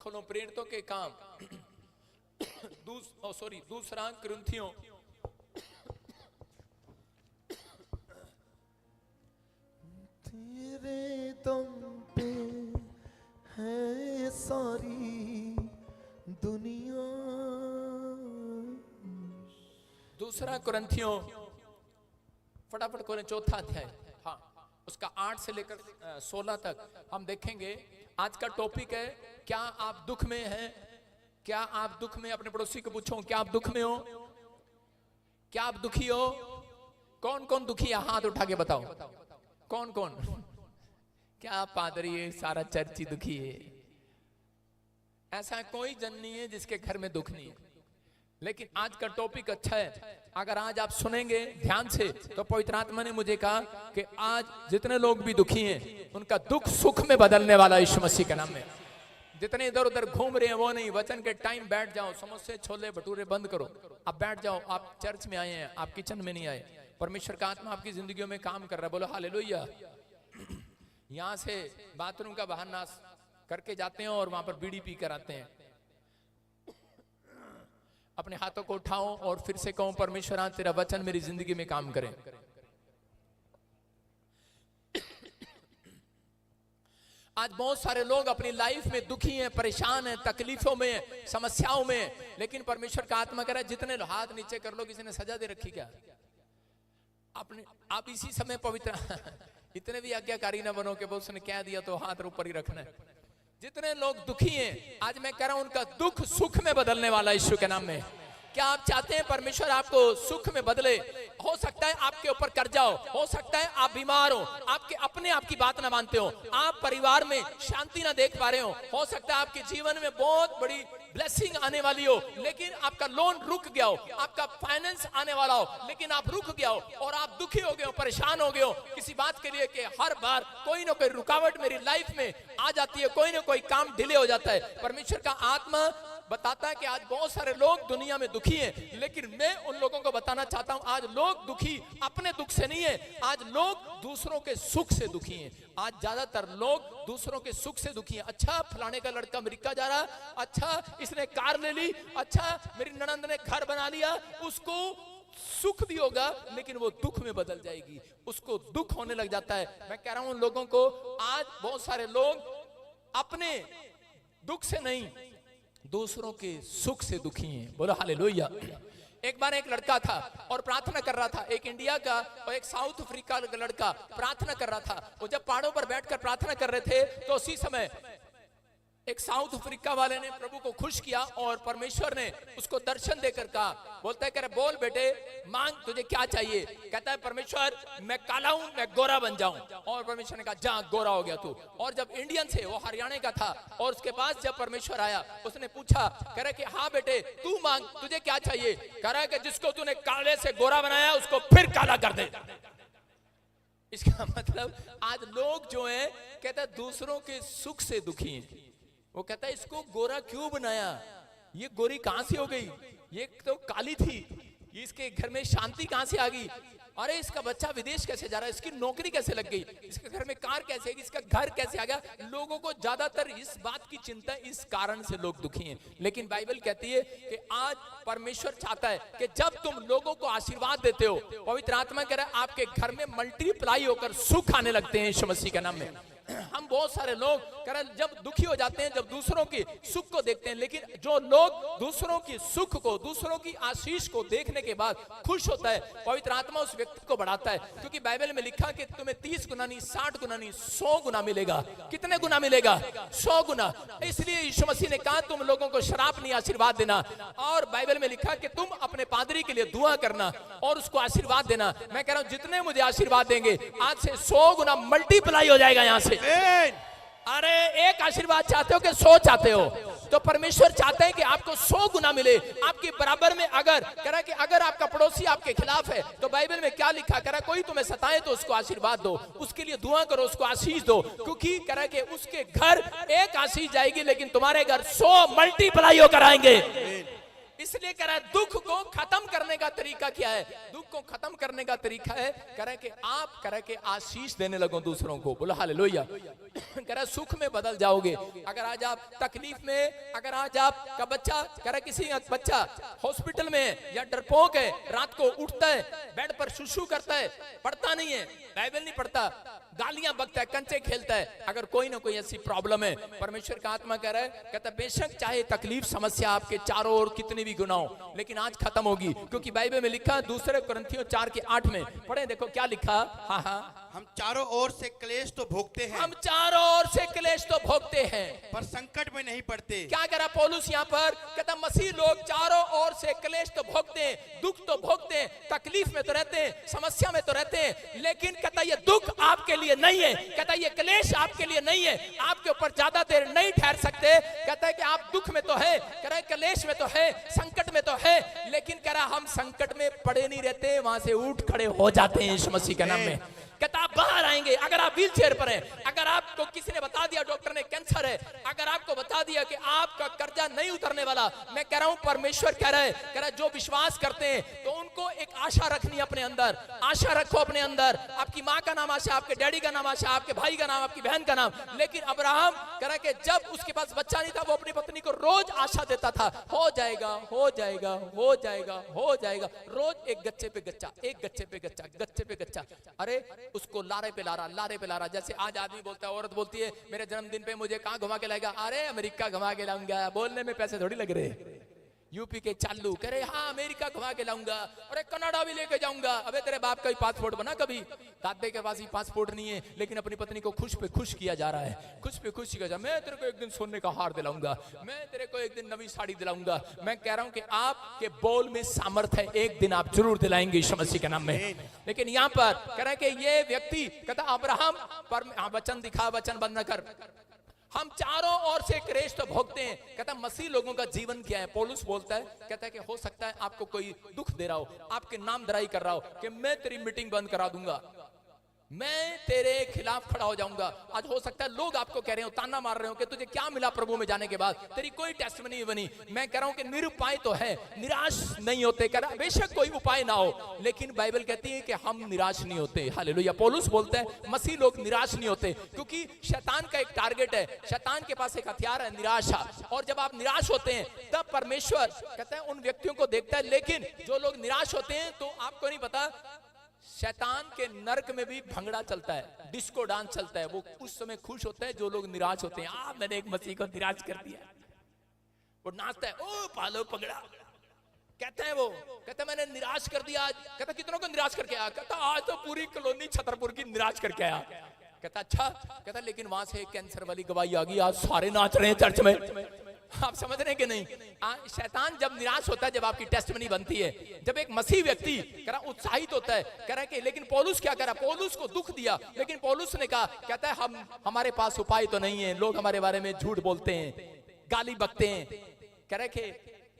खोलो प्रेरितों के काम दूसरा कुरिन्थियों तेरे दम पे है सारी दुनिया। दूसरा कुरिन्थियों फटाफट खोलें, चौथा अध्याय, हाँ उसका 8 से लेकर 16 तक हम देखेंगे। आज का टॉपिक है, क्या आप दुख में हैं? क्या आप दुख में? अपने पड़ोसी को पूछो, क्या आप दुख में हो? क्या आप दुखी हो? कौन कौन दुखी है? हाथ उठा के बताओ कौन कौन। क्या पादरी है, सारा चर्च ही दुखी है? ऐसा कोई जन नहीं है जिसके घर में दुख नहीं है। लेकिन आज का टॉपिक अच्छा है, अगर आज आप सुनेंगे ध्यान से तो पवित्र आत्मा ने मुझे कहा कि आज जितने लोग भी दुखी हैं उनका दुख सुख में बदलने वाला यीशु मसीह के नाम में। जितने इधर उधर घूम रहे हैं वो नहीं, वचन के टाइम बैठ जाओ, समोसे छोले भटूरे बंद करो, आप बैठ जाओ। आप चर्च में आए हैं, आप किचन में नहीं आए। परमेश्वर का आत्मा आपकी जिंदगियों में काम कर रहा है, बोलो हालेलुया। यहाँ से बाथरूम का बाहर नाश करके जाते हैं और वहां पर बीड़ी पी कर आते हैं। अपने हाथों को उठाओ और फिर से कहो, परमेश्वर आज तेरा वचन मेरी जिंदगी में काम करे। आज बहुत सारे लोग अपनी लाइफ में दुखी हैं, परेशान हैं, तकलीफों में, समस्याओं में, लेकिन परमेश्वर का आत्मा कह रहा है जितने हाथ नीचे कर लो, किसी ने सजा दे रखी क्या? अपने आप इसी समय पवित्र इतने भी आज्ञाकारी ना बनो कि वो उसने क्या दिया तो हाथ ऊपर ही रखना है। जितने लोग दुखी हैं आज मैं कह रहा हूं उनका दुख सुख में बदलने वाला यीशु के नाम में। क्या आप चाहते हैं परमेश्वर आपको सुख में बदले? हो सकता है आपके ऊपर कर्जा हो सकता है आप बीमार हो, आपके अपने आपकी बात ना मानते हो, आप परिवार में शांति ना देख पा रहे हो सकता है आपके जीवन में बहुत बड़ी ब्लेसिंग आने वाली हो लेकिन आपका लोन रुक गया हो, आपका फाइनेंस आने वाला हो लेकिन आप रुक गया हो और आप दुखी हो गए हो, परेशान हो गए हो किसी बात के लिए कि हर बार कोई ना कोई रुकावट मेरी लाइफ में आ जाती है, कोई ना कोई काम डिले हो जाता है। परमेश्वर का आत्मा बताता है कि आज बहुत सारे लोग दुनिया में दुखी हैं, लेकिन मैं उन लोगों को बताना चाहता हूं आज लोग दुखी अपने दुख से नहीं है, आज लोग दूसरों के सुख से दुखी हैं। आज ज्यादातर लोग दूसरों के सुख से दुखी हैं। अच्छा फलाने का लड़का अमेरिका जा रहा, अच्छा इसने कार ले ली, अच्छा मेरी ननंद ने घर बना लिया, उसको सुख भी होगा लेकिन वो दुख में बदल जाएगी, उसको दुख होने लग जाता है। मैं कह रहा हूं उन लोगों को, आज बहुत सारे लोग अपने दुख से नहीं दूसरों के सुख से दुखी हैं। बोलो हालेलुया। एक बार एक लड़का था और प्रार्थना कर रहा था, एक इंडिया का और एक साउथ अफ्रीका का लड़का प्रार्थना कर रहा था। वो जब पहाड़ों पर बैठकर प्रार्थना कर रहे थे तो उसी समय एक साउथ अफ्रीका वाले ने प्रभु को खुश किया और परमेश्वर ने उसको दर्शन देकर कहा, बोलता है कह रहे बोल बेटे मांग तुझे क्या चाहिए? कहता है परमेश्वर मैं काला हूं, मैं गोरा बन जाऊं। और परमेश्वर ने कहा जा गोरा हो गया तू। और जब इंडियन से वो हरियाणा का था और उसके पास जब परमेश्वर आया उसने पूछा, कह रहा कि हाँ बेटे तू मांग तुझे क्या चाहिए? कह रहा है कि जिसको तूने काले से गोरा बनाया उसको फिर काला कर दे। इसका मतलब आज लोग जो है कहता है दूसरों के सुख से दुखी हैं। वो कहता है इसको गोरा क्यों बनाया, ये गोरी कहां से हो गई, ये तो काली थी, इसके घर में शांति कहां से आ गई, अरे इसका बच्चा विदेश कैसे जा रहा है, इसकी नौकरी कैसे लग गई, इसके घर में कार कैसे है, इसका घर कैसे आ गया। लोगों को ज्यादातर इस बात की चिंता, इस कारण से लोग दुखी हैं। लेकिन बाइबल कहती है कि आज परमेश्वर चाहता है कि जब तुम लोगों को आशीर्वाद देते हो, पवित्र आत्मा कह रहा है आपके घर में मल्टीप्लाई होकर सुख आने लगते हैं यीशु मसीह के नाम में। हम बहुत सारे लोग जब दुखी हो जाते हैं जब दूसरों के सुख को देखते हैं, लेकिन जो लोग दूसरों की सुख को, दूसरों की आशीष को देखने के बाद खुश होता है, पवित्र आत्मा उस व्यक्ति को बढ़ाता है। क्योंकि बाइबल में लिखा कि तुम्हें 30 गुना नहीं, 60 गुना नहीं, 100 गुना मिलेगा। कितने गुना मिलेगा? 100 गुना। इसलिए यीशु मसीह ने कहा तुम लोगों को शराब नहीं आशीर्वाद देना। और बाइबल में लिखा कि तुम अपने पादरी के लिए दुआ करना और उसको आशीर्वाद देना। मैं कह रहा हूं जितने मुझे आशीर्वाद देंगे आज से 100 गुना मल्टीप्लाई हो जाएगा यहां से। अरे एक आशीर्वाद चाहते हो कि 100 चाहते हो? तो परमेश्वर चाहते हैं कि आपको 100 गुना मिले आपके बराबर में। अगर कह रहा कि अगर आपका पड़ोसी आपके खिलाफ है तो बाइबल में क्या लिखा, कह रहा कोई तुम्हें सताए तो उसको आशीर्वाद दो, उसके लिए दुआ करो, उसको आशीष दो, क्योंकि कह रहा कि उसके घर एक आशीष जाएगी लेकिन तुम्हारे घर 100 मल्टीप्लाई होकर आएंगे। इसलिए कह रहा है दुख को खत्म करने का तरीका क्या है? दुख को खत्म करने का तरीका है कह रहा है कि आप कह रहा है कि आशीष देने लगो दूसरों को। बोलो हालेलुया। कह रहा है सुख में बदल जाओगे। अगर आज आप तकलीफ में, अगर आज आपका बच्चा कह रहा है, किसी बच्चा हॉस्पिटल में है या डरपोक है, रात को उठता है, बेड पर शुशु करता है, पढ़ता नहीं है, बाइबल नहीं पढ़ता, गालियां बकता है, कंचे खेलता है, अगर कोई ना कोई ऐसी प्रॉब्लम है, परमेश्वर का आत्मा कह रहा है, कहता बेशक चाहे तकलीफ समस्या आपके चारों ओर कितनी भी गुना हो, लेकिन आज खत्म होगी। क्योंकि बाइबल में लिखा है, दूसरे कुरिन्थियों 4:8 में पढ़े, देखो क्या लिखा। हाँ, हम चारों ओर से क्लेश तो भोगते हैं, हम चारों ओर से क्लेश तो भोगते हैं, पर संकट में नहीं पड़ते। क्या कह रहा पौलुस यहाँ पर? कहता मसीह लोग चारों ओर से क्लेश तो भोगते हैं, दुख तो भोगते हैं, तकलीफ में तो रहते हैं, समस्या में तो रहते हैं, लेकिन कहता ये दुख आपके लिए नहीं है, कहता ये क्लेश आपके लिए नहीं है, आपके ऊपर ज्यादा देर नहीं ठहर सकते। कहता है कि आप दुख में तो है, कह रहा है क्लेश में तो है, संकट में तो है, लेकिन कह रहा हम संकट में पड़े नहीं रहते, वहां से उठ खड़े हो जाते हैं यीशु मसीह के नाम में। कहता आप बाहर आएंगे। अगर आप व्हील चेयर पर हैं, अगर आपको किसी ने बता दिया डॉक्टर ने कैंसर है, अगर आपको बता दिया कि आपका कर्जा नहीं उतरने वाला, मैं कह रहा हूं परमेश्वर कह रहा है जो विश्वास करते हैं तो उनको एक आशा रखनी अपने अंदर, आशा रखो अपने अंदर। आपकी माँ का नाम आशा, आपके डैडी का नाम आशा, आपके भाई का नाम, आपकी बहन का नाम। लेकिन अब्राहम कह रहा है कि जब उसके पास बच्चा नहीं था, वो अपनी पत्नी को रोज आशा देता था, हो जाएगा, हो जाएगा, हो जाएगा, हो जाएगा, रोज एक गच्चे पे गच्चा, एक गच्चे पे गच्चा, गच्चे पे गच्चा, अरे उसको लारे पे लारा, लारे पे लारा। जैसे आज आदमी बोलता है, औरत बोलती है मेरे जन्मदिन पे मुझे कहां घुमा के लाएगा? अरे अमेरिका घुमा के लाऊंगा। बोलने में पैसे थोड़ी लग रहे। यूपी के चालू कह रहे हाँ अमेरिका घुमा के लाऊंगा, अरे कनाडा भी लेके जाऊंगा। अबे तेरे बाप का ही पासपोर्ट बना कभी? दादे के पास ही पासपोर्ट नहीं है, लेकिन अपनी पत्नी को खुश पे खुश किया जा रहा है, खुश पे खुश किया जा। मैं तेरे को एक दिन सोने का हार दिलाऊंगा, मैं तेरे को एक दिन नवी साड़ी दिलाऊंगा। मैं कह रहा हूं कि आपके बोल में सामर्थ है, एक दिन आप जरूर दिलाएंगे यीशु मसीह के नाम में। लेकिन यहाँ पर कह रहा है कि ये व्यक्ति कहता अब्राहम पर वचन दिखा, वचन बंद न कर, हम चारों ओर से क्लेश तो भोगते हैं। कहता मसीह लोगों का जीवन क्या है? पौलुस बोलता है, कहता है कि हो सकता है आपको कोई दुख दे रहा हो, आपके नाम दराई कर रहा हो कि मैं तेरी मीटिंग बंद करा दूंगा, मैं तेरे खिलाफ खड़ा हो जाऊंगा। आज हो सकता है लोग आपको कह रहे हो, ताना मार रहे हो कि तुझे क्या मिला प्रभु में जाने के बाद, तेरी कोई टेस्टमनी नहीं बनी। मैं कह रहा हूं कि निरुपाय तो है, निराश नहीं होते। कह रहा बेशक कोई उपाय ना हो, लेकिन बाइबल कहती है कि हम निराश नहीं होते। हालेलुया। पौलुस बोलता है मसीह लोग निराश नहीं होते, क्योंकि शैतान का एक टारगेट है, शैतान के पास एक हथियार है निराशा। और जब आप निराश होते हैं तब परमेश्वर कहता है उन व्यक्तियों को देखता है। लेकिन जो लोग निराश होते हैं तो आपको नहीं पता, शैतान के नरक में भी भंगड़ा चलता है, डिस्को डांस चलता है। वो उस समय खुश होता है जो लोग निराश होते हैं। मैंने एक मसीह को निराश कर दिया, वो नाचता है, ओ पालो पगड़ा, कहता है वो, कहता मैंने निराश कर दिया आज। कहता कितनों को निराश करके आया? कहता आज तो पूरी कॉलोनी छतरपुर की निराश करके आया। कहता अच्छा, कहता लेकिन वहां से कैंसर वाली गवाही आ गई, आज सारे नाच रहे हैं चर्च में। आप समझ रहे हैं कि नहीं? शैतान जब निराश होता है, जब आपकी टेस्टमनी बनती है, जब एक मसीह व्यक्ति कह रहा उत्साहित होता है, कह रहा है कि लेकिन पौलुस क्या कह रहा? पौलुस को दुख दिया, लेकिन पौलुस ने कहा, कहता है हमारे पास उपाय तो नहीं है, लोग हमारे बारे में झूठ बोलते हैं, गाली बकते हैं, कह रहे कि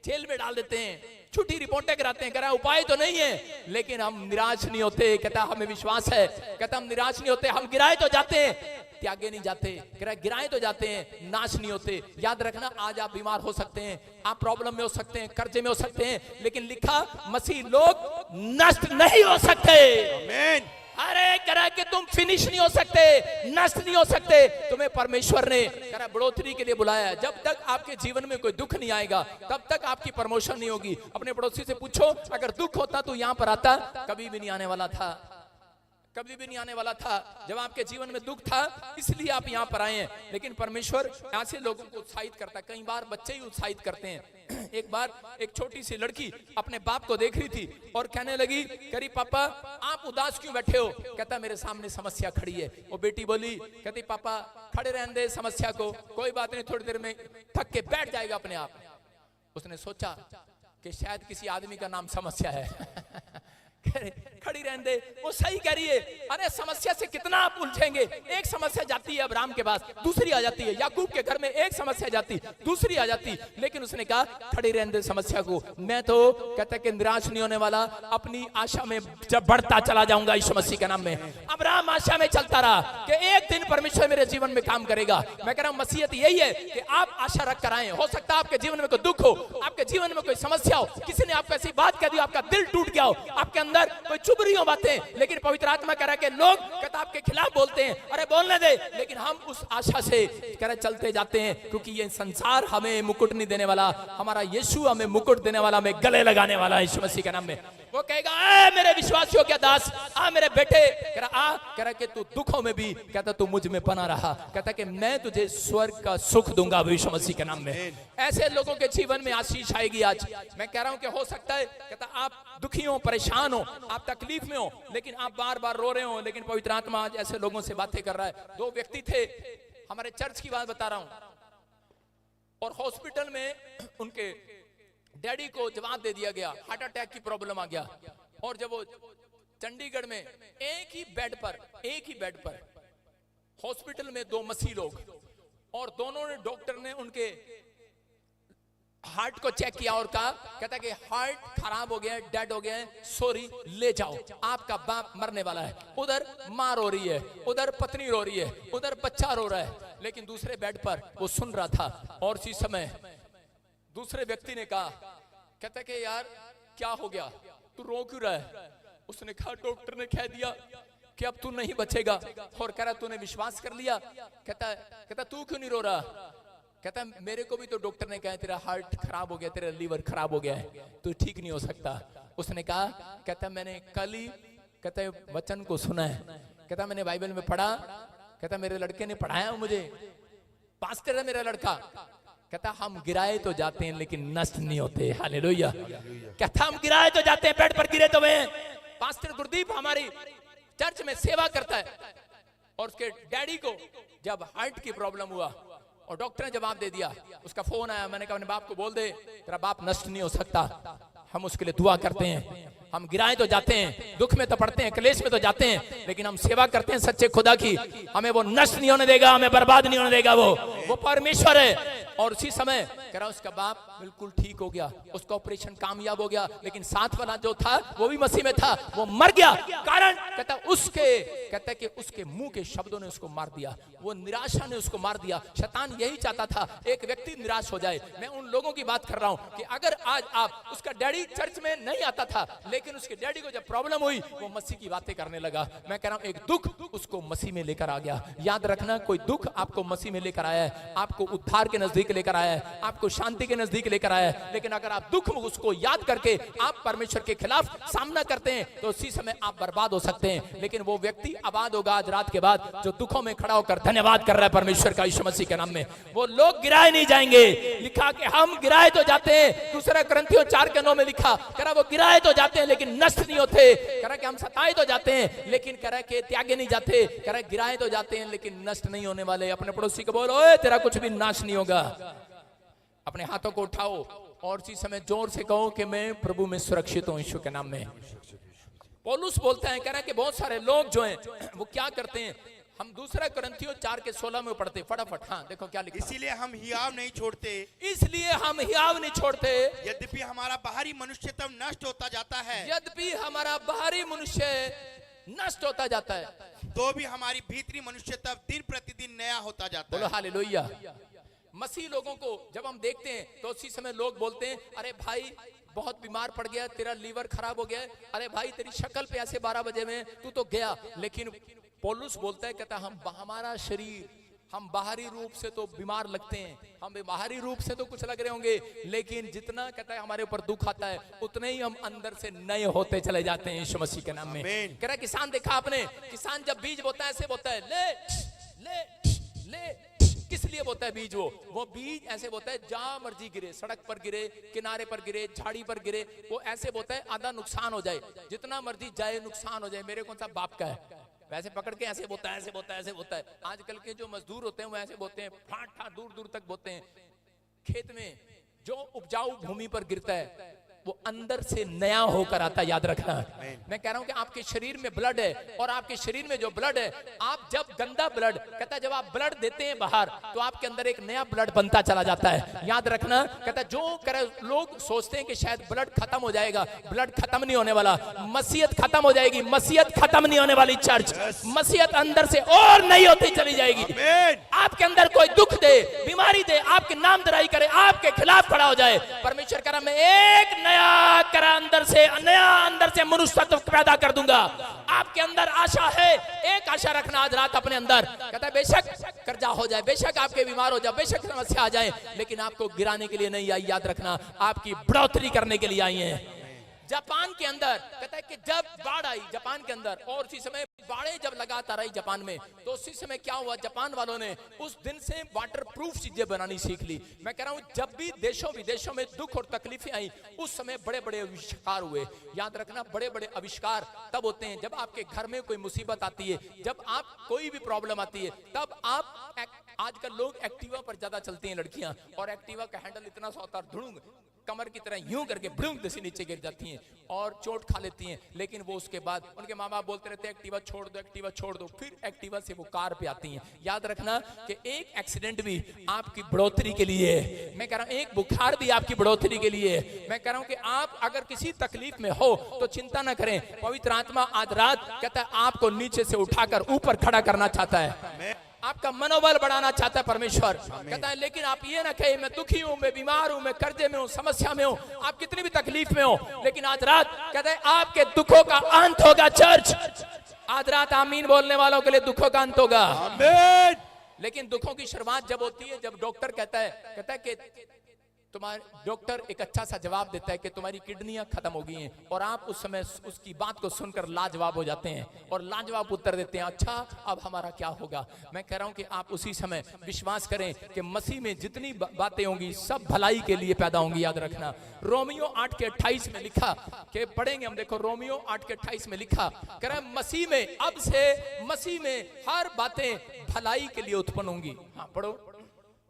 जेल में डाल देते हैं, छुट्टी रिपोर्टें कराते हैं। कह रहा उपाय तो नहीं है, लेकिन हम निराश नहीं होते। कहता हमें विश्वास है, कहता हम निराश नहीं होते, हम गिराए तो जाते हैं, त्यागे नहीं जाते। कह रहा गिराए तो जाते हैं, नाश नहीं होते। याद रखना, आज आप बीमार हो सकते हैं, आप प्रॉब्लम में हो सकते हैं, कर्जे में हो सकते हैं, लेकिन लिखा मसीह लोग नष्ट नहीं हो सकते। आमीन। अरे कह रहा कि तुम फिनिश नहीं हो सकते, नष्ट नहीं हो सकते। तुम्हें परमेश्वर ने कह रहा बढ़ोतरी के लिए बुलाया है। जब तक आपके जीवन में कोई दुख नहीं आएगा, तब तक आपकी प्रमोशन नहीं होगी। अपने पड़ोसी से पूछो, अगर दुख होता तो यहां पर आता? कभी भी नहीं आने वाला था, कभी भी नहीं आने वाला था। जब आपके जीवन में दुख था, इसलिए आप यहाँ पर आए हैं। लेकिन परमेश्वर ऐसे लोगों को उत्साहित करता है। कई बार बच्चे ही उत्साहित करते हैं। एक बार एक छोटी सी लड़की अपने बाप को देख रही थी और कहने लगी, करी पापा आप उदास क्यों बैठे हो? कहता मेरे सामने समस्या खड़ी है। वो बेटी बोली, कहती पापा खड़े रहने दे समस्या को, कोई बात नहीं, थोड़ी देर में थक के बैठ जाएगा अपने आप। उसने सोचा कि शायद किसी आदमी का नाम समस्या है। खड़ी रहने दे, वो सही कह रही है। अरे समस्या से कितना आप उलझेंगे, एक समस्या जाती है अब्राहम के पास, दूसरी आ जाती है, याकूब के घर में एक समस्या जाती, दूसरी आ जाती, लेकिन उसने कहा खड़ी रहने दे समस्या को, मैं तो कहता कि निराश नहीं होने वाला, अपनी आशा में जब बढ़ता चला जाऊंगा यीशु मसीह के नाम में। अब्राहम आशा में चलता रहा कि एक दिन परमेश्वर मेरे जीवन में काम करेगा। मैं कह रहा हूं मसीहत यही है कि आप आशा रख कर आए। हो सकता है आपके जीवन में कोई दुख हो, आपके जीवन में कोई समस्या हो, किसी ने आपको ऐसी बात कह दी, आपका दिल टूट गया हो, आपके अंदर कोई चुभ रही हो बातें, लेकिन पवित्र आत्मा कह रहा है कि लोग कहता आपके खिलाफ बोलते हैं, अरे बोलने दे, लेकिन हम उस आशा से कह रहे चलते जाते हैं, क्योंकि ये संसार हमें मुकुट नहीं देने वाला, हमारा यीशु हमें मुकुट देने वाला, हमें गले लगाने वाला है यीशु मसीह के नाम में। वो कहेगा ए मेरे विश्वासियों के दास, आ मेरे बेटे, कह रहा कि तू दुखों में भी कहता तू मुझ में बना रहा, कहता कि मैं तुझे स्वर्ग का सुख दूंगा यीशु मसीह के नाम में। ऐसे लोगों के जीवन में आशीष आएगी आज। मैं कह रहा हूं कि हो सकता है कहता आप दुखी हो, परेशान हो, आप तकलीफ में हो, लेकिन आप बार बार रो रहे हो, लेकिन पवित्र आत्मा आज ऐसे लोगों से बातें कर रहा है। दो व्यक्ति थे, हमारे चर्च की बात बता रहा हूं, और हॉस्पिटल में उनके डैडी को जवाब दे दिया गया, हार्ट अटैक की प्रॉब्लम आ गया, और जब वो चंडीगढ़ में एक ही बेड पर हॉस्पिटल में दो मसीह लोग, और दोनों ने डॉक्टर ने उनके हार्ट को चेक किया और कहा, कहता कि हार्ट खराब हो गया है, डेड हो गया है, सॉरी ले जाओ, आपका बाप मरने वाला है। उधर मां रो रही है, उधर पत्नी रो रही है, उधर बच्चा रो रहा है, लेकिन दूसरे बेड पर वो सुन रहा था। और इसी समय दूसरे व्यक्ति ने कहा, कहता कि यार क्या हो गया, तू रो क्यों रहा है? उसने कहा डॉक्टर ने कह दिया कि अब तू नहीं बचेगा, और कह रहा तूने विश्वास कर लिया? कहता तू क्यों नहीं रो रहा? कहता मेरे को भी तो डॉक्टर ने कहा तेरा हार्ट खराब हो गया, तेरा लीवर खराब हो गया है, तू ठीक नहीं हो सकता। उसने कहा, कहता मैंने कल ही कहता वचन को सुना है, कहता मैंने बाइबल में पढ़ा, कहता मेरे लड़के ने पढ़ाया मुझे, पास्टर है मेरा लड़का, कहता हम गिराए तो जाते हैं लेकिन नष्ट नहीं होते। हालेलुया। कहता हम गिराए तो जाते हैं, बेड पर गिरे तो वे। पास्टर गुरदीप हमारी चर्च में सेवा करता है, और उसके डैडी को जब हार्ट की प्रॉब्लम हुआ और डॉक्टर ने जवाब दे दिया, उसका फोन आया, मैंने कहा अपने बाप को बोल दे तेरा बाप नष्ट नहीं हो सकता। हम उसके लिए दुआ करते हैं, हम गिराए तो जाते हैं, दुख में तो पड़ते हैं, क्लेश में तो जाते हैं, लेकिन हम सेवा करते हैं सच्चे खुदा की, हमें वो नष्ट नहीं होने देगा, हमें बर्बाद नहीं होने देगा, वो परमेश्वर है। और उसी समय कह रहा उसका बाप बिल्कुल ठीक हो गया, उसका ऑपरेशन कामयाब हो गया, लेकिन साथ वाला जो था वो भी मसीह में था, वो मर गया। कारण कहता कि उसके मुंह के शब्दों ने उसको मार दिया, वो निराशा ने उसको मार दिया। शैतान यही चाहता था एक व्यक्ति निराश हो जाए। मैं उन लोगों की बात कर रहा हूं कि अगर आज आप, उसका डैडी चर्च में नहीं आता था, लेकिन उसके डैडी को जब प्रॉब्लम हुई वो मसीह की बातें करने लगा। मैं कह रहा हूं एक दुख उसको मसीह में लेकर आ गया। याद रखना, कोई दुख आपको मसीह में लेकर आया है, आपको उद्धार के नजदीक लेकर आया है, आपको शांति के नजदीक लेकर आया है। लेकिन अगर आप दुख उसको याद करके आप परमेश्वर के खिलाफ सामना करते हैं तो उसी समय आप बर्बाद हो सकते हैं। लेकिन वो व्यक्ति आबाद होगा आज रात के बाद जो दुखों में खड़ा होकर धन्यवाद कर रहा है परमेश्वर का यीशु मसीह के नाम में। वो लोग गिराए नहीं जाएंगे। लिखा कि हम गिराए तो जाते हैं, दूसरा कुरिन्थियों 4:9 में लिखा, कह रहा वो गिराए तो जाते हैं लेकिन नष्ट नहीं होते। कह रहा कि हम सताए तो जाते हैं लेकिन कह रहा कि त्यागे नहीं जाते। कह रहा गिराए तो जाते हैं लेकिन नष्ट नहीं होने वाले। अपने पड़ोसी को बोलो ओए तेरा कुछ भी नाश नहीं होगा। अपने हाथों को उठाओ और इसी समय जोर से कहो कि मैं प्रभु में सुरक्षित हूं यीशु के नाम में। पौलुस बोलता है, कह रहा है कि बहुत सारे लोग जो हैं वो क्या करते हैं, हम दूसरा कुरिन्थियों 4:16 में पढ़ते फटाफट। हाँ देखो क्या लिखा, इसीलिए हम हियाव नहीं छोड़ते, इसलिए हम हियाव नहीं छोड़ते, यद्यपि हमारा बाहरी मनुष्यत्व नष्ट होता जाता है, यद्यपि हमारा बाहरी मनुष्य नष्ट होता जाता है, तो भी हमारी भीतरी मनुष्यत्व दिन प्रतिदिन नया होता जाता बोलो है। हालेलुया। मसीह लोगों को जब हम देखते हैं तो उसी समय लोग बोलते हैं, अरे भाई बहुत बीमार पड़ गया, तेरा लीवर खराब हो गया, अरे भाई तेरी शक्ल पे ऐसे 12 बजे में तू तो गया। लेकिन पौलुस बोलता है, कहता हम हमारा शरीर, हम बाहरी रूप से तो बीमार लगते हैं, हम बाहरी रूप से तो कुछ लग रहे होंगे, लेकिन जितना कहता है हमारे ऊपर दुख आता है उतने ही हम अंदर से नए होते चले जाते हैं यीशु मसीह के नाम में। कह रहा किसान देखा आपने, किसान जब बीज बोता है ऐसे बोता है, ले ले ले। किस लिए बोता है बीज? वो बीज ऐसे बोता है जहां मर्जी गिरे, सड़क पर गिरे, किनारे पर गिरे, झाड़ी पर गिरे, वो ऐसे बोता है आधा नुकसान हो जाए, जितना मर्जी जाए नुकसान हो जाए, मेरे कौन सा बाप का है, वैसे पकड़ के ऐसे बोता है, ऐसे बोता है, ऐसे बोता है। आजकल के जो मजदूर होते हैं वो ऐसे बोते हैं, फाट फाट दूर दूर तक बोते हैं। खेत में जो उपजाऊ भूमि पर गिरता है वो अंदर से नया होकर आता है, याद रखना। मैं कह रहा हूं कि आपके शरीर में ब्लड है, और आपके शरीर में जो ब्लड है, आप जब गंदा ब्लड, कहता है जब आप ब्लड देते हैं बाहर, तो आपके अंदर एक नया ब्लड बनता चला जाता है, याद रखना। कहता है जो करे, लोग सोचते हैं कि शायद ब्लड खत्म हो जाएगा, ब्लड खत्म नहीं होने वाला, मसीहत खत्म हो जाएगी, मसीहत खत्म नहीं होने वाली चर्च, मसीहत अंदर से और नई होती चली जाएगी। आपके अंदर कोई दुख दे, बीमारी दे, आपकी नामधराई करे, आपके खिलाफ खड़ा हो जाए, परमेश्वर कह रहा मैं एक नया करा अंदर से, नया अंदर से मनुष्यत्व पैदा कर दूंगा। आपके अंदर आशा है, एक आशा रखना आज रात अपने अंदर। कहता है बेशक कर्जा हो जाए, बेशक आपके बीमार हो जाए, बेशक समस्या आ जाए, लेकिन आपको गिराने के लिए नहीं आई, याद रखना, आपकी बढ़ोतरी करने के लिए आई है। जापान के अंदर कहता है कि जब बाढ़ आई जापान के अंदर, और उसी समय बाढ़ें जब लगातार आई जापान में, तो उसी समय क्या हुआ, जापान वालों ने उस दिन से वाटर प्रूफ चीजें बनानी सीख ली। मैं कह रहा हूं जब भी देशों विदेशों में दुख और तकलीफें आई, उस समय बड़े बड़े आविष्कार हुए। याद रखना, बड़े बड़े आविष्कार तब होते हैं जब आपके घर में कोई मुसीबत आती है, जब आप कोई भी प्रॉब्लम आती है, तब आप आजकल लोग एक्टिवा पर ज्यादा चलती हैं लड़कियां, और एक्टिवा का हैंडल इतना सा होता है, धुड़ुंग कमर की तरह यूं करके भुड़ुंग से नीचे गिर जाती हैं और चोट खा लेती हैं। लेकिन वो उसके बाद उनके माँ बाप बोलते रहते हैं एक्टिवा छोड़ दो, एक्टिवा छोड़ दो, फिर एक्टिवा से वो कार पे आती हैं। याद रखना कि एक एक्सीडेंट भी आपकी बढ़ोतरी के लिए है। मैं कह रहा हूं एक बुखार भी आपकी बढ़ोतरी के लिए है। मैं कह रहा हूं कि आप अगर किसी तकलीफ में हो तो चिंता ना करें, पवित्र आत्मा आज रात कहता है आपको नीचे से उठाकर ऊपर खड़ा करना चाहता है, आपका मनोबल बढ़ाना चाहता है परमेश्वर। कहता है लेकिन आप ये ना कहें मैं दुखी हूं, मैं बीमार हूं, मैं कर्जे में हूं, समस्या में हूं, आप कितनी भी तकलीफ में हो, लेकिन आज रात कहता है आपके दुखों का अंत होगा। चर्च आज रात आमीन बोलने वालों के लिए दुखों का अंत होगा। लेकिन दुखों की शुरुआत जब होती है, जब डॉक्टर कहता है कि तुम्हारे डॉक्टर एक अच्छा सा जवाब देता है कि तुम्हारी किडनियां खत्म हो गई हैं, और आप उस समय उसकी बात को सुनकर लाजवाब हो जाते हैं और लाजवाब उत्तर देते हैं, अच्छा अब हमारा क्या होगा। मैं कह रहा हूं कि आप उसी समय विश्वास करें कि मसीह में जितनी बातें होंगी सब भलाई के लिए पैदा होंगी। याद रखना, रोमियो 8:28 में लिखा कि पढ़ेंगे हम, देखो रोमियो 8:28 में लिखा, कह रहा है मसीह में, अब से मसीह में हर बातें भलाई के लिए उत्पन्न होंगी। हाँ पढ़ो।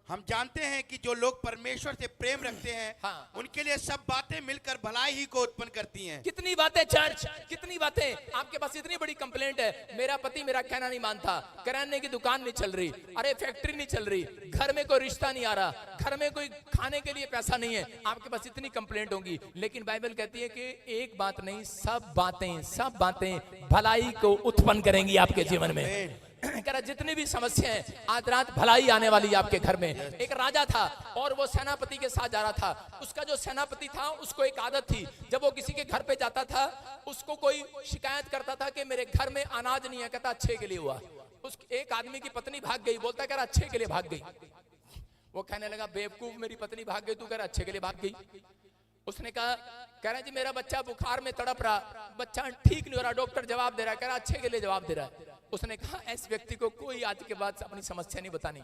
हम जानते हैं कि जो लोग परमेश्वर से प्रेम रखते हैं, हाँ। उनके लिए सब बातें मिलकर भलाई ही को उत्पन्न करती हैं। कितनी बातें चर्च, कितनी बातें। आपके पास इतनी बड़ी कंप्लेंट है, मेरा पति मेरा कहना नहीं मानता, किराने की दुकान नहीं चल रही, अरे फैक्ट्री नहीं चल रही, घर में कोई रिश्ता नहीं आ रहा, घर में कोई खाने के लिए पैसा नहीं है, आपके पास इतनी कंप्लेंट होंगी। लेकिन बाइबल कहती है कि एक बात नहीं, सब बातें भलाई को उत्पन्न करेंगी आपके जीवन में। कह रहा जितनी भी समस्याएं, आज रात भलाई आने वाली आपके घर में। एक राजा था और वो सेनापति के साथ जा रहा था। उसका जो सेनापति था उसको एक आदत थी, जब वो किसी के घर पे जाता था, उसको कोई शिकायत करता था कि मेरे घर में अनाज नहीं है, कहता अच्छे के लिए हुआ। उस एक आदमी की पत्नी भाग गई, बोलता कह रहा अच्छे के लिए भाग गई। वो कहने लगा बेवकूफ, मेरी पत्नी भाग गई, तू कह रहा अच्छे के लिए भाग गई। उसने कहा, कह रहा जी मेरा बच्चा बुखार में तड़प रहा, बच्चा ठीक नहीं हो रहा, डॉक्टर जवाब दे रहा है, कह रहा अच्छे के लिए जवाब दे रहा है। उसने कहा ऐसे व्यक्ति को कोई आज के बाद अपनी समस्या नहीं बतानी,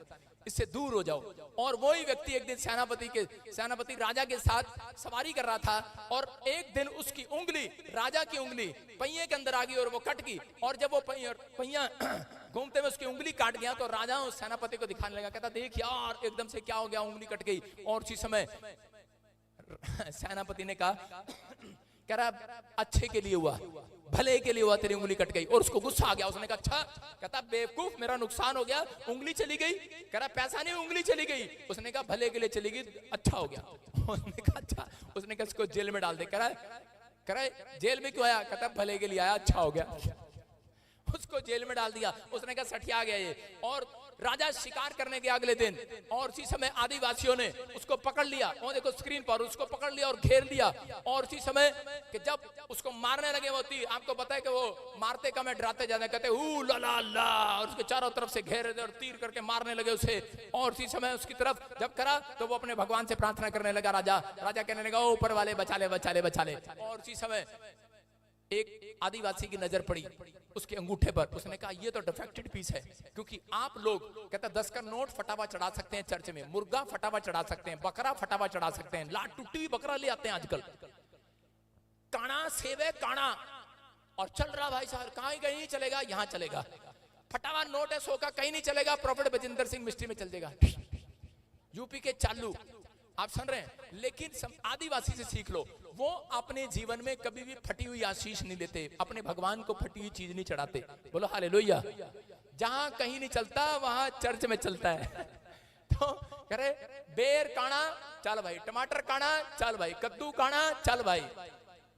इससे दूर हो जाओ। और वही व्यक्ति एक दिन सेनापति राजा के साथ सवारी कर रहा था, और एक दिन उसकी उंगली, राजा की उंगली पहिए के अंदर आ गई और वो कट गई। और जब वो पहिया घूमते हुए उसकी उंगली काट गया, तो राजा उस सेनापति को दिखाने लगा, कहता देख यार एकदम से क्या हो गया, उंगली कट गई। और उसी समय सेनापति ने कहा, कह रहा अच्छे के लिए हुआ, भले के लिए हुआ, तेरी उंगली कट गई। और उसको गुस्सा आ गया, उसने कहा अच्छा, कहता बेवकूफ मेरा नुकसान हो गया, उंगली चली गई, कह रहा पैसा नहीं उंगली चली गई। उसने कहा भले के लिए चली गई, अच्छा हो गया। उसने कहा अच्छा, उसने कहा इसको जेल में डाल दे। कह रहा जेल में क्यों आया, कहता भले के लिए आया, अच्छा हो गया। उसको जेल में डाल दिया। उसने कहा सठिया गया ये। और राजा शिकार करने के अगले दिन, और उसी समय आदिवासियों ने उसको पकड़ लिया, और देखो स्क्रीन पर, उसको पकड़ लिया और घेर लिया। और उसी समय कि जब उसको मारने लगे, वो तीर, आपको पता है कि वो मारते कम है, डराते ज्यादा, कहते ऊ ला ला ला, और उसके चारों तरफ से घेरे और तीर करके मारने लगे उसे। और उसी समय उसकी तरफ जब करा तो वो अपने भगवान से प्रार्थना करने लगा। राजा कहने लगा ओ ऊपर वाले बचा ले, बचा ले, बचा ले। और उसी समय एक आदिवासी की नजर पड़ी उसके अंगूठे पर। उसने कहा ये तो डिफेक्टेड पीस है, क्योंकि आप लोग कहता 10 का नोट फटावा चढ़ा सकते हैं चर्च में, मुर्गा फटावा चढ़ा सकते हैं, बकरा फटावा चढ़ा सकते हैं, लाट टूटी हुई बकरा ले आते हैं आजकल, काना सेवे काना, और चल रहा भाई साहब, कहीं नहीं चलेगा, यहां चलेगा। फटावा नोट है 100 का, कहीं नहीं चलेगा, प्रॉफिट बजिंदर सिंह मिस्ट्री में चल जाएगा। यूपी के चालू आप सुन रहे हैं? लेकिन आदिवासी से सीख लो, वो अपने जीवन में कभी भी फटी हुई आशीष नहीं देते, अपने भगवान को फटी हुई चीज नहीं चढ़ाते। बोलो हालेलुया। जहां कहीं नहीं चलता वहां चर्च में चलता है। तो कह रहे बेर काना चल भाई, टमाटर काना चल भाई, कद्दू काना चल भाई।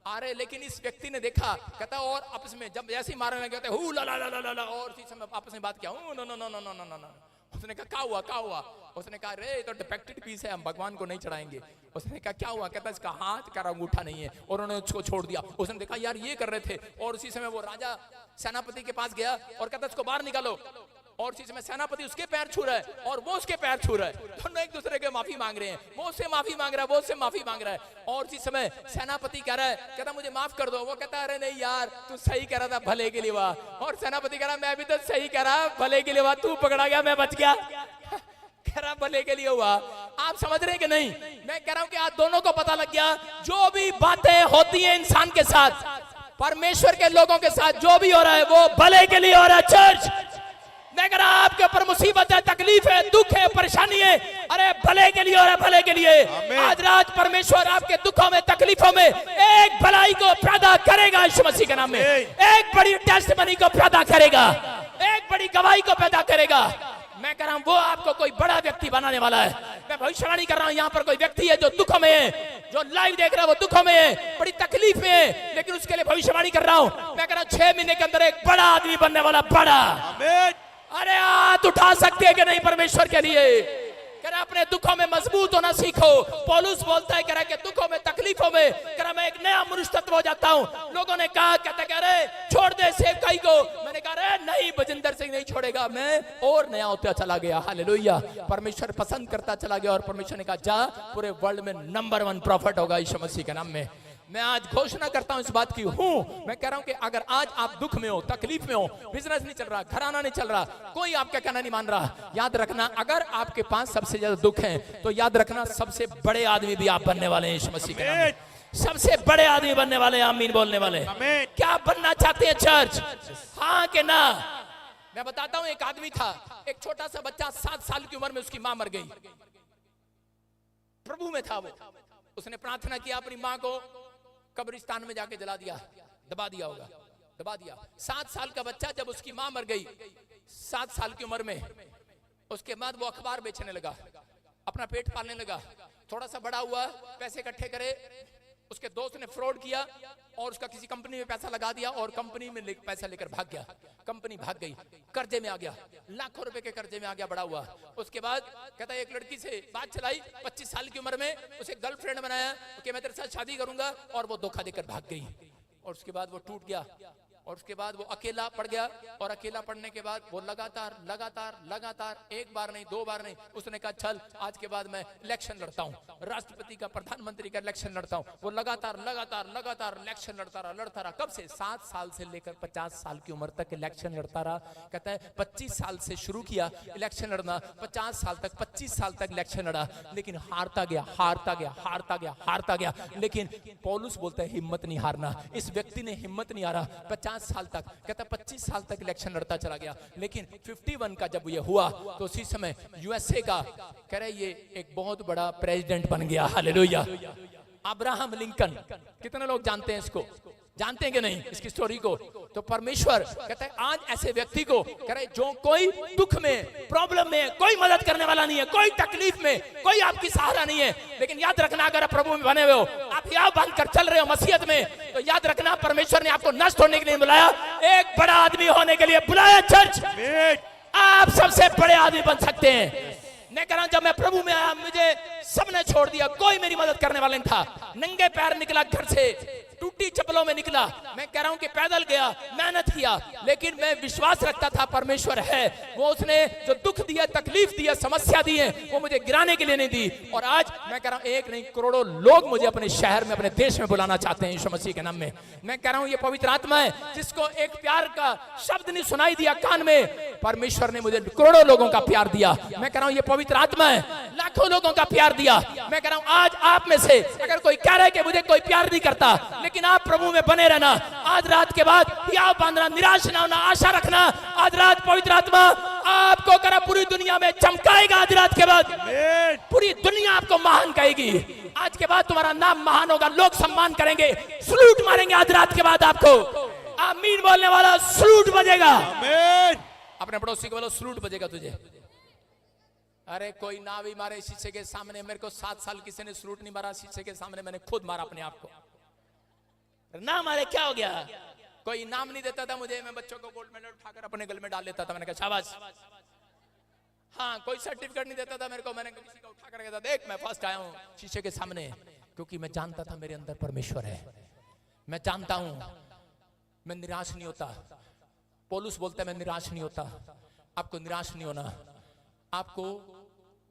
अरे लेकिन इस व्यक्ति ने देखा, कहता और आपस में जब जैसे ही मारने लगे हु ला ला ला ला ला, और इसी समय आपस में बात किया, no no no no no no no. उसने कहा क्या हुआ क्या हुआ? उसने कहा रे ये तो डिफेक्टेड पीस है, हम भगवान को नहीं चढ़ाएंगे। उसने कहा क्या हुआ? कहता इसका हाथ का अंगूठा नहीं है, और उन्होंने उसको छोड़ दिया। उसने देखा यार ये कर रहे थे, और उसी समय वो राजा सेनापति के पास गया और कहता इसको बाहर निकालो, और उसी समय सेनापति उसके पैर छू रहा है और वो उसके पैर छू रहा है, दोनों एक दूसरे के माफी मांग रहे हैं। वो उससे माफी मांग रहा है, वो उससे माफी मांग रहा है, और उसी समय सेनापति कह रहा है, कहता मुझे माफ कर दो। वो कहता अरे नहीं यार तू सही कह रहा था, भले के लिए हुआ। और सेनापति कह रहा मैं भी तो सही कह रहा, भले के लिए हुआ, तू पकड़ा गया मैं बच गया। कह रहा भले के लिए हुआ। आप समझ रहे हैं कि नहीं? मैं कह रहा हूं कि आज दोनों को पता लग गया, जो भी बातें होती है इंसान के साथ, परमेश्वर के लोगों के साथ जो भी हो रहा है वो भले के लिए हो रहा है। चर्च, मैं कह रहा आपके ऊपर मुसीबत है, तकलीफ है, दुख है, परेशानी है, अरे भले के लिए हो रहा है, भले के लिए। आज रात परमेश्वर आपके दुखों में, तकलीफों में एक भलाई को पैदा करेगा यीशु मसीह के नाम में। एक बड़ी टेस्टमनी को पैदा करेगा, एक बड़ी गवाही को पैदा करेगा। मैं कह रहा हूं वो आपको कोई बड़ा व्यक्ति बनाने वाला है। मैं भविष्यवाणी कर रहा हूं, यहाँ पर कोई व्यक्ति है जो दुखों में है, जो लाइव देख रहा है वो दुखों में है, बड़ी तकलीफ में है, लेकिन उसके लिए भविष्यवाणी कर रहा हूं। मैं कह रहा हूं 6 महीने के अंदर एक बड़ा आदमी बनने वाला, बड़ा। अरे हाथ उठा सकते हैं कि नहीं परमेश्वर के लिए? कह रहा अपने दुखों में मजबूत होना सीखो। पौलुस बोलता है, कह रहा कि दुखों में, तकलीफों में, कह रहा मैं एक नया मनुष्य तत्व हो जाता हूं। लोगों ने कहा, कहता कह रहे छोड़ दे सेवकाई को। मैंने कहा अरे नहीं, बजिंदर सिंह नहीं छोड़ेगा, मैं और नया होता चला गया। हालेलुया। परमेश्वर पसंद करता चला गया, और परमेश्वर ने कहा जा पूरे वर्ल्ड में नंबर 1 प्रॉफिट होगा यीशु मसीह के नाम में। मैं आज घोषणा करता हूं इस बात की हूं। मैं कह रहा हूं कि अगर आज आप दुख में हो, तकलीफ में हो, बिजनेस नहीं चल रहा, घराना नहीं चल रहा, कोई आपका कहना नहीं मान रहा, याद रखना अगर आपके पास सबसे ज्यादा दुख है तो याद रखना सबसे बड़े आदमी भी आप बनने वाले हैं यीशु मसीह के नाम में। सबसे बड़े आदमी बनने वाले, आमीन बोलने वाले। क्या बनना चाहते हैं चर्च? हाँ कि ना? मैं बताता हूं, एक आदमी था, एक छोटा सा बच्चा, 7 साल की उम्र में उसकी मां मर गई। प्रभु में था वो, उसने प्रार्थना किया, अपनी मां को कब्रिस्तान में जाके जला दिया, दबा दिया होगा, दबा दिया। 7 साल का बच्चा, जब उसकी मां मर गई 7 साल की उम्र में, उसके बाद वो अखबार बेचने लगा, अपना पेट पालने लगा। थोड़ा सा बड़ा हुआ, पैसे इकट्ठे करे, उसके दोस्त ने फ्रॉड किया और उसका किसी कंपनी में पैसा लगा दिया, और कंपनी में पैसा लेकर भाग गया। कंपनी भाग गई, कर्जे में आ गया, लाखों रुपए के कर्जे में आ गया, बड़ा हुआ। उसके बाद कहता एक लड़की से बात चलाई, 25 साल की उम्र में, उसे गर्लफ्रेंड बनाया कि मैं तेरे साथ शादी करूंगा, और वो धोखा देकर भाग गई। और उसके बाद वो टूट गया, और उसके बाद वो अकेला पड़ गया, और अकेला पड़ने के बाद वो लगातार लगातार लगातार, एक बार नहीं, 2 बार नहीं, उसने कहा चल आज के बाद मैं इलेक्शन लड़ता हूं, राष्ट्रपति का, प्रधानमंत्री का इलेक्शन लड़ता हूं। वो लगातार लगातार लगातार इलेक्शन लड़ता रहा। कब से? 7 साल से लेकर 50 साल की उम्र तक इलेक्शन लड़ता रहा। कहता है 25 साल से शुरू किया इलेक्शन लड़ना, 50 साल तक, 25 साल तक इलेक्शन लड़ा, लेकिन हारता गया, हारता गया, हारता गया, हारता गया। लेकिन पौलुस बोलता है हिम्मत नहीं हारना। इस व्यक्ति ने हिम्मत नहीं हारा 50 साल तक। कहता 25 साल तक इलेक्शन लड़ता चला गया, लेकिन 51 का जब ये हुआ तो उसी समय यूएसए का, कह रहे ये एक बहुत बड़ा प्रेसिडेंट बन गया। हालेलुया। अब्राहम लिंकन, कितने लोग जानते हैं इसको? जानते हैं कि नहीं इसकी स्टोरी को? तो परमेश्वर कहता है आज ऐसे व्यक्ति को, कह रहे जो कोई दुख में, प्रॉब्लम में, कोई मदद करने वाला नहीं है, कोई तकलीफ में कोई आपकी सहारा नहीं है, लेकिन याद रखना अगर आप प्रभु में बने हुए हो, आप यहाँ बांध कर चल रहे हो मसीहत में, तो याद रखना परमेश्वर ने आपको नष्ट होने के लिए बुलाया, एक बड़ा आदमी होने के लिए बुलाया। चर्च, आप सबसे बड़े आदमी बन सकते हैं। मैं कह रहा हूं जब मैं प्रभु में आया, मुझे सबने छोड़ दिया, कोई मेरी मदद करने वाला नहीं था। नंगे पैर निकला घर से, टूटी चप्पलों में निकला। मैं कह रहा हूं कि पैदल गया, मेहनत किया, लेकिन मैं विश्वास रखता था परमेश्वर है, वो उसने जो दुख दिया, तकलीफ दिया, समस्या दी है, वो मुझे गिराने के लिए नहीं दी। और आज मैं कह रहा हूं एक नहीं, करोड़ों लोग मुझे अपने शहर में, अपने देश में बुलाना चाहते हैं यीशु मसीह के नाम में। मैं कह रहा हूं ये पवित्र आत्मा है जिसको एक प्यार का शब्द नहीं सुनाई दिया कान में, परमेश्वर ने मुझे करोड़ों लोगों का प्यार दिया। मैं कह रहा हूं ये पवित्र आत्मा है, लाखों लोगों का प्यार दिया। मैं कह रहा हूं आज आप में से अगर कोई कह रहा है कि मुझे कोई प्यार नहीं करता, लेकिन आप प्रभु में बने रहना। आज रात के बाद या बांधना, निराश ना होना, आशा रखना। आज रात पवित्र आत्मा आपको करा पूरी दुनिया में चमकाएगा। आज रात के बाद पूरी दुनिया आपको महान कहेगी। आज के बाद तुम्हारा नाम महान होगा, लोग सम्मान करेंगे, सलूट मारेंगे। आज रात के बाद आपको आमीन बोलने वाला सलूट बजेगा। अपने पड़ोसी को बोलो सलूट बजेगा तुझे। अरे कोई ना भी मारे शीशे के सामने, मेरे को 7 साल किसी ने सलूट नहीं मारा शीशे के सामने, मैंने खुद मारा अपने आप को। ना मारे क्या हो गया? कोई इनाम नहीं देता था मुझे, मैं बच्चों को गोल्ड मेडल उठाकर अपने गले में डाल लेता था, मैंने कहा शाबाश। हाँ, कोई सर्टिफिकेट नहीं देता था मेरे को, मैंने किसी को उठाकर कहता देख मैं फर्स्ट आया हूँ शीशे के सामने, क्योंकि मैं जानता था मेरे अंदर परमेश्वर है। मैं जानता हूं मैं निराश नहीं होता। पौलुस बोलता है मैं निराश नहीं होता। आपको निराश नहीं होना। आपको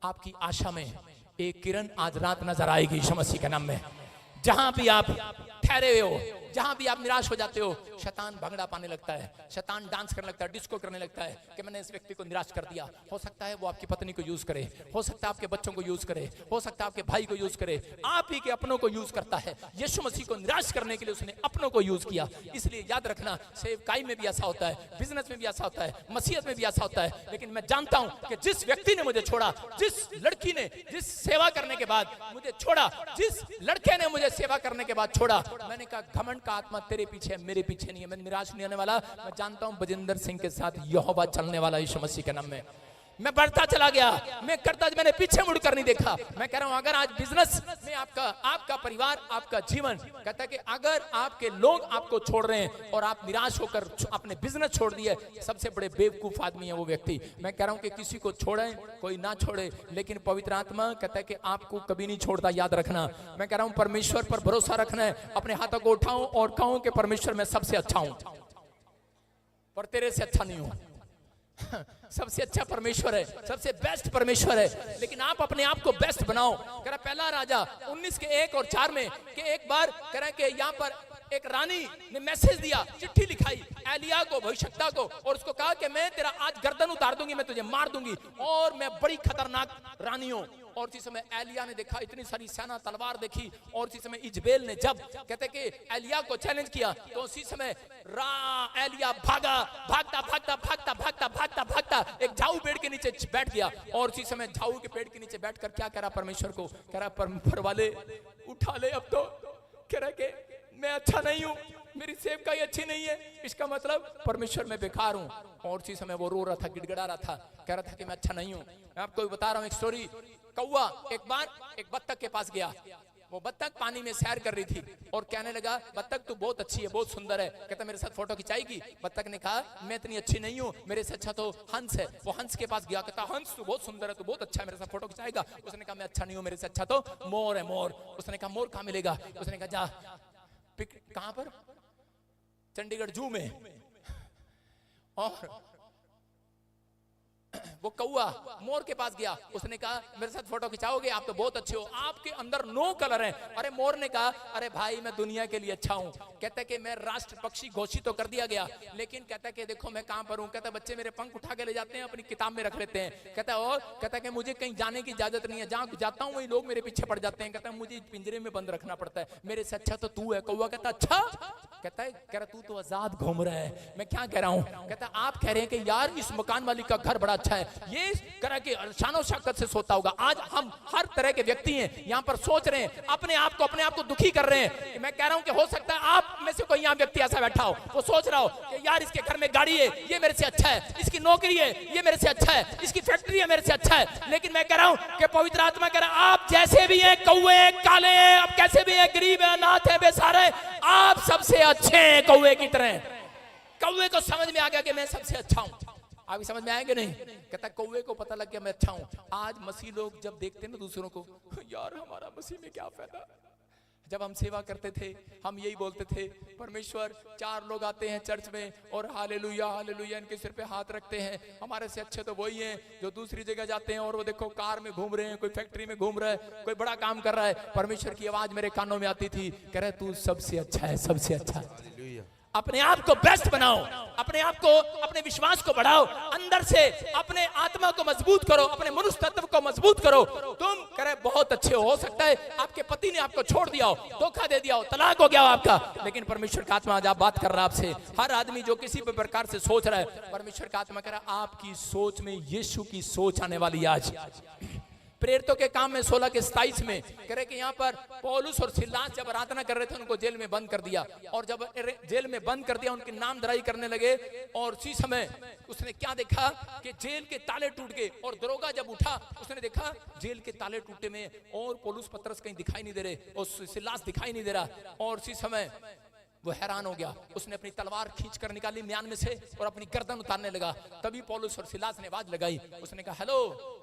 आपकी आशा में एक किरण आज रात नजर आएगी यीशु मसीह के नाम में। जहां भी आप ठहरे हुए हो, जहां भी आप निराश हो जाते हो, शैतान भंगड़ा पाने लगता है, शैतान डांस करने लगता है, डिस्को करने लगता है कि मैंने इस व्यक्ति को निराश कर दिया। हो सकता है वो आपकी पत्नी को यूज करे, हो सकता है आपके बच्चों को यूज करे, हो सकता है आपके भाई को यूज करे, आप ही के अपनों को यूज करता है। यीशु मसीह को निराश करने के लिए उसने अपनों को यूज किया। इसलिए याद रखना, सेवकाई में भी ऐसा होता है, बिजनेस में भी ऐसा होता है, मसीहत में भी ऐसा होता है। लेकिन मैं जानता हूं कि जिस व्यक्ति ने मुझे छोड़ा, जिस लड़की ने जिस सेवा करने के बाद मुझे छोड़ा, जिस लड़के ने मुझे सेवा करने के बाद छोड़ा, मैंने कहा घमंड का आत्मा तेरे पीछे है, मेरे पीछे नहीं है। मैं निराश नहीं होने वाला। मैं जानता हूं बजिंदर सिंह के साथ यहोवा चलने वाला यीशु मसीह के नाम में। मैं बढ़ता चला गया, मैं करता, मैंने पीछे मुड़कर नहीं देखा। मैं कह रहा हूं अगर आज बिजनेस में आपका परिवार, आपका जीवन कहता है कि अगर आपके लोग आपको छोड़ रहे हैं और आप निराश होकर अपने बिजनेस छोड़ दिए, सबसे बड़े बेवकूफ आदमी है वो व्यक्ति। मैं कह रहा हूं कि किसी को छोड़े कोई ना छोड़े, लेकिन पवित्र आत्मा कहता है कि आपको कभी नहीं छोड़ता। याद रखना, मैं कह रहा हूं परमेश्वर पर भरोसा रखना है। अपने हाथों को उठाऊं और कहूं कि परमेश्वर मैं सबसे अच्छा हूं, पर तेरे से अच्छा नहीं हूं। सबसे अच्छा परमेश्वर है, सबसे बेस्ट परमेश्वर है, लेकिन आप अपने आप को बेस्ट बनाओ। कह रहा पहला राजा 19 के 1 और 4 में कि एक बार कह रहा कि यहाँ पर एक रानी ने मैसेज दिया, चिट्ठी लिखाई एलिया को, भविष्यवक्ता को, और उसको कहा कि मैं तेरा आज गर्दन उतार दूंगी, मैं तुझे मार दूंगी और मैं बड़ी खतरनाक रानी हूं। और उसी समय एलिया ने देखा इतनी सारी सेना, तलवार देखी, और उसी समय इजबेल ने जब कहते कि एलिया को चैलेंज किया, तो उसी समय एलिया भागा, भागता भागता भागता भागता भागता भागता एक झाऊ पेड़ के नीचे बैठ गया। और उसी समय झाऊ के पेड़ के नीचे बैठकर क्या कह रहा परमेश्वर को, कह रहा परमेश्वर वाले उठा ले अब तो। कह रहा कि मैं अच्छा नहीं हूं, मेरी सेवकाई अच्छी नहीं है, इसका मतलब परमेश्वर मैं बेकार हूं। और उसी समय वो रो रहा था, गिड़गिड़ा रहा था, कह रहा था कि मैं अच्छा नहीं हूं। मैं आपको बता रहा हूं एक स्टोरी। कौवा एक बार एक बत्तख के पास गया। वो बत्तख पानी में सैर कर रही थी और कहने लगा बत्तख तू बहुत अच्छी है, बहुत सुंदर है, कहता मेरे साथ फोटो खिंचाएगी। बत्तख ने कहा मैं इतनी अच्छी नहीं हूं, मेरे से अच्छा तो हंस है। वो हंस के पास गया, कहता हंस तू बहुत सुंदर है, तू बहुत अच्छा है, मेरे साथ फोटो खिंचाएगा। उसने कहा मैं अच्छा नहीं हूं, मेरे से अच्छा तो मोर है, मोर। उसने कहा मोर कहां मिलेगा? उसने कहा जा कहां पर? चंडीगढ़ जू में। और वो कौवा मोर के पास गया, उसने कहा मेरे साथ फोटो खिंचाओगे? आप तो बहुत अच्छे हो, आपके अंदर 9 कलर हैं। अरे मोर ने कहा अरे भाई मैं दुनिया के लिए अच्छा हूं। कहता है कि मैं राष्ट्र पक्षी घोषित तो कर दिया गया, लेकिन कहता है कि देखो मैं कहां पर हूं। कहता है बच्चे मेरे पंख उठा के ले जाते हैं, अपनी किताब में रख लेते हैं। कहता है और कहता है कि मुझे कहीं जाने की इजाजत नहीं है, जहां जाता हूं वही लोग मेरे पीछे पड़ जाते हैं। कहता है मुझे पिंजरे में बंद रखना पड़ता है, मेरे से अच्छा तो तू है। कौवा कहता अच्छा, कहता है कह रहा तू तो आजाद घूम रहा है, मैं क्या कह रहा हूं? कहता आप कह रहे हैं कि यार इस मकान मालिक का घर बड़ा अच्छा है, ये कह कि शानो शौकत से सोता होगा। आज हम हर तरह के व्यक्ति हैं यहाँ पर सोच रहे हैं, अपने आप को दुखी कर रहे हैं। मैं कह रहा हूं कि हो सकता है आप में से कोई यहाँ व्यक्ति ऐसा बैठा हो, वो सोच रहा हो कि यार इसके घर में गाड़ी है, ये मेरे से अच्छा है, इसकी नौकरी है, ये मेरे से अच्छा है, इसकी फैक्ट्री है, मेरे से अच्छा है। लेकिन मैं कह रहा हूं कि पवित्र आत्मा कह रहा है आप जैसे भी हैं, कौवे काले हैं, आप कैसे भी हैं, गरीब है, अनाथ है, बेसहारा है, आप सबसे अच्छे हैं कौवे की तरह। कौवे को समझ में आ गया कि मैं सबसे अच्छा हूं। आपकी समझ में आएंगे नहीं? कहता कौवे को पता लग गया मैं अच्छा हूं। आज मसीह लोग जब देखते हैं ना दूसरों को, यार हमारा मसीह में क्या फायदा। जब हम सेवा करते थे हम यही बोलते थे परमेश्वर 4 लोग आते हैं चर्च में और हालेलुया हालेलुया इनके सिर पे हाथ रखते हैं, हमारे से अच्छे तो वही हैं जो दूसरी जगह जाते हैं और वो देखो कार में घूम रहे हैं, कोई फैक्ट्री में घूम रहा है, कोई बड़ा काम कर रहा है। परमेश्वर की आवाज मेरे कानों में आती थी, कह रहे तू सबसे अच्छा है, सबसे अच्छा। अपने आप को बेस्ट बनाओ, अपने आप को, अपने विश्वास को बढ़ाओ, अंदर से अपने आत्मा को मजबूत करो, अपने मनुष्य तत्व को मजबूत करो। तुम करे बहुत अच्छे हो सकता है आपके पति ने आपको छोड़ दिया हो, धोखा दे दिया हो, तलाक हो गया हो आपका, लेकिन परमेश्वर का आत्मा आज आप बात कर रहा है आपसे। हर आदमी जो किसी भी प्रकार से सोच रहा है, परमेश्वर का आत्मा कह रहा है आपकी सोच में यीशु की सोच आने वाली आज। प्रेरितों के काम में 16 के 27 में कह रहे कि यहाँ पर पौलुस और सिलास जब आराधना कर रहे थे उनको जेल में बंद कर दिया, और जब जेल में बंद कर दिया उनकी नाम धराई करने लगे, और उसी समय उसने क्या देखा कि जेल के ताले टूट गए, और दरोगा जब उठा उसने देखा जेल के ताले टूटे में और पौलुस पतरस कहीं दिखाई नहीं दे रहे और सिलास दिखाई नहीं दे रहा, और उसी समय वो हैरान हो गया। उसने अपनी तलवार खींचकर निकाली म्यान में से और अपनी गर्दन उतारने लगा। तभी पौलुस और सिलास ने आवाज लगाई, उसने कहा हेलो,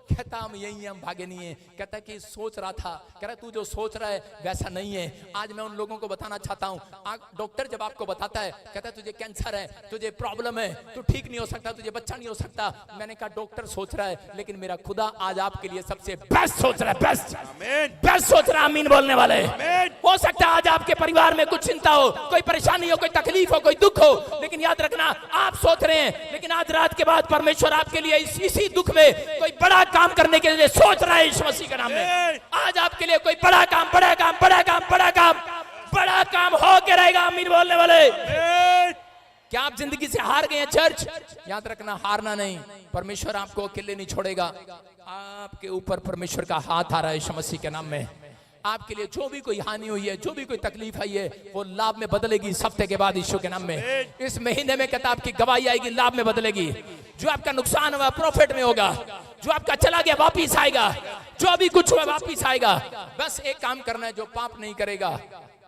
कहता हम यही हम भागे नहीं है, कहता कि सोच रहा था, कह रहा तू जो सोच रहा है वैसा नहीं है। आज मैं उन लोगों को बताना चाहता हूँ, डॉक्टर जब आपको बताता है, कहता है तुझे कैंसर है, तुझे प्रॉब्लम है, तू ठीक नहीं हो सकता, तुझे बच्चा नहीं हो सकता, मैंने कहा डॉक्टर सोच रहा है, लेकिन मेरा खुदा आज आपके लिए सबसे बेस्ट सोच रहा है, बेस्ट सोच रहा है। आमीन बोलने वाले। हो सकता है आज आपके परिवार में कुछ चिंता हो, कोई परेशानी हो, कोई तकलीफ हो, कोई दुख हो, लेकिन याद रखना आप सोच रहे हैं, लेकिन आज रात के बाद परमेश्वर आपके लिए इसी दुख में कोई बड़ा काम करने के लिए सोच रहा है यीशु मसीह के नाम में। आज आपके लिए कोई बड़ा काम हो के रहेगा। आमीन बोलने वाले। क्या आप जिंदगी से हार गए हैं चर्च? याद रखना हारना नहीं, परमेश्वर आपको अकेले नहीं छोड़ेगा। आपके ऊपर परमेश्वर का हाथ आ रहा है यीशु मसीह के नाम में। आपके लिए जो भी कोई हानि हुई है, जो भी कोई तकलीफ आई है, वो लाभ में बदलेगी इस हफ्ते के बाद यीशु के नाम में। इस महीने में कहता आपकी गवाही आएगी, लाभ में बदलेगी। जो आपका नुकसान हुआ प्रॉफिट में होगा, जो आपका चला गया वापिस आएगा, जो अभी कुछ हुआ वापिस आएगा। बस एक काम करना है, जो पाप नहीं करेगा,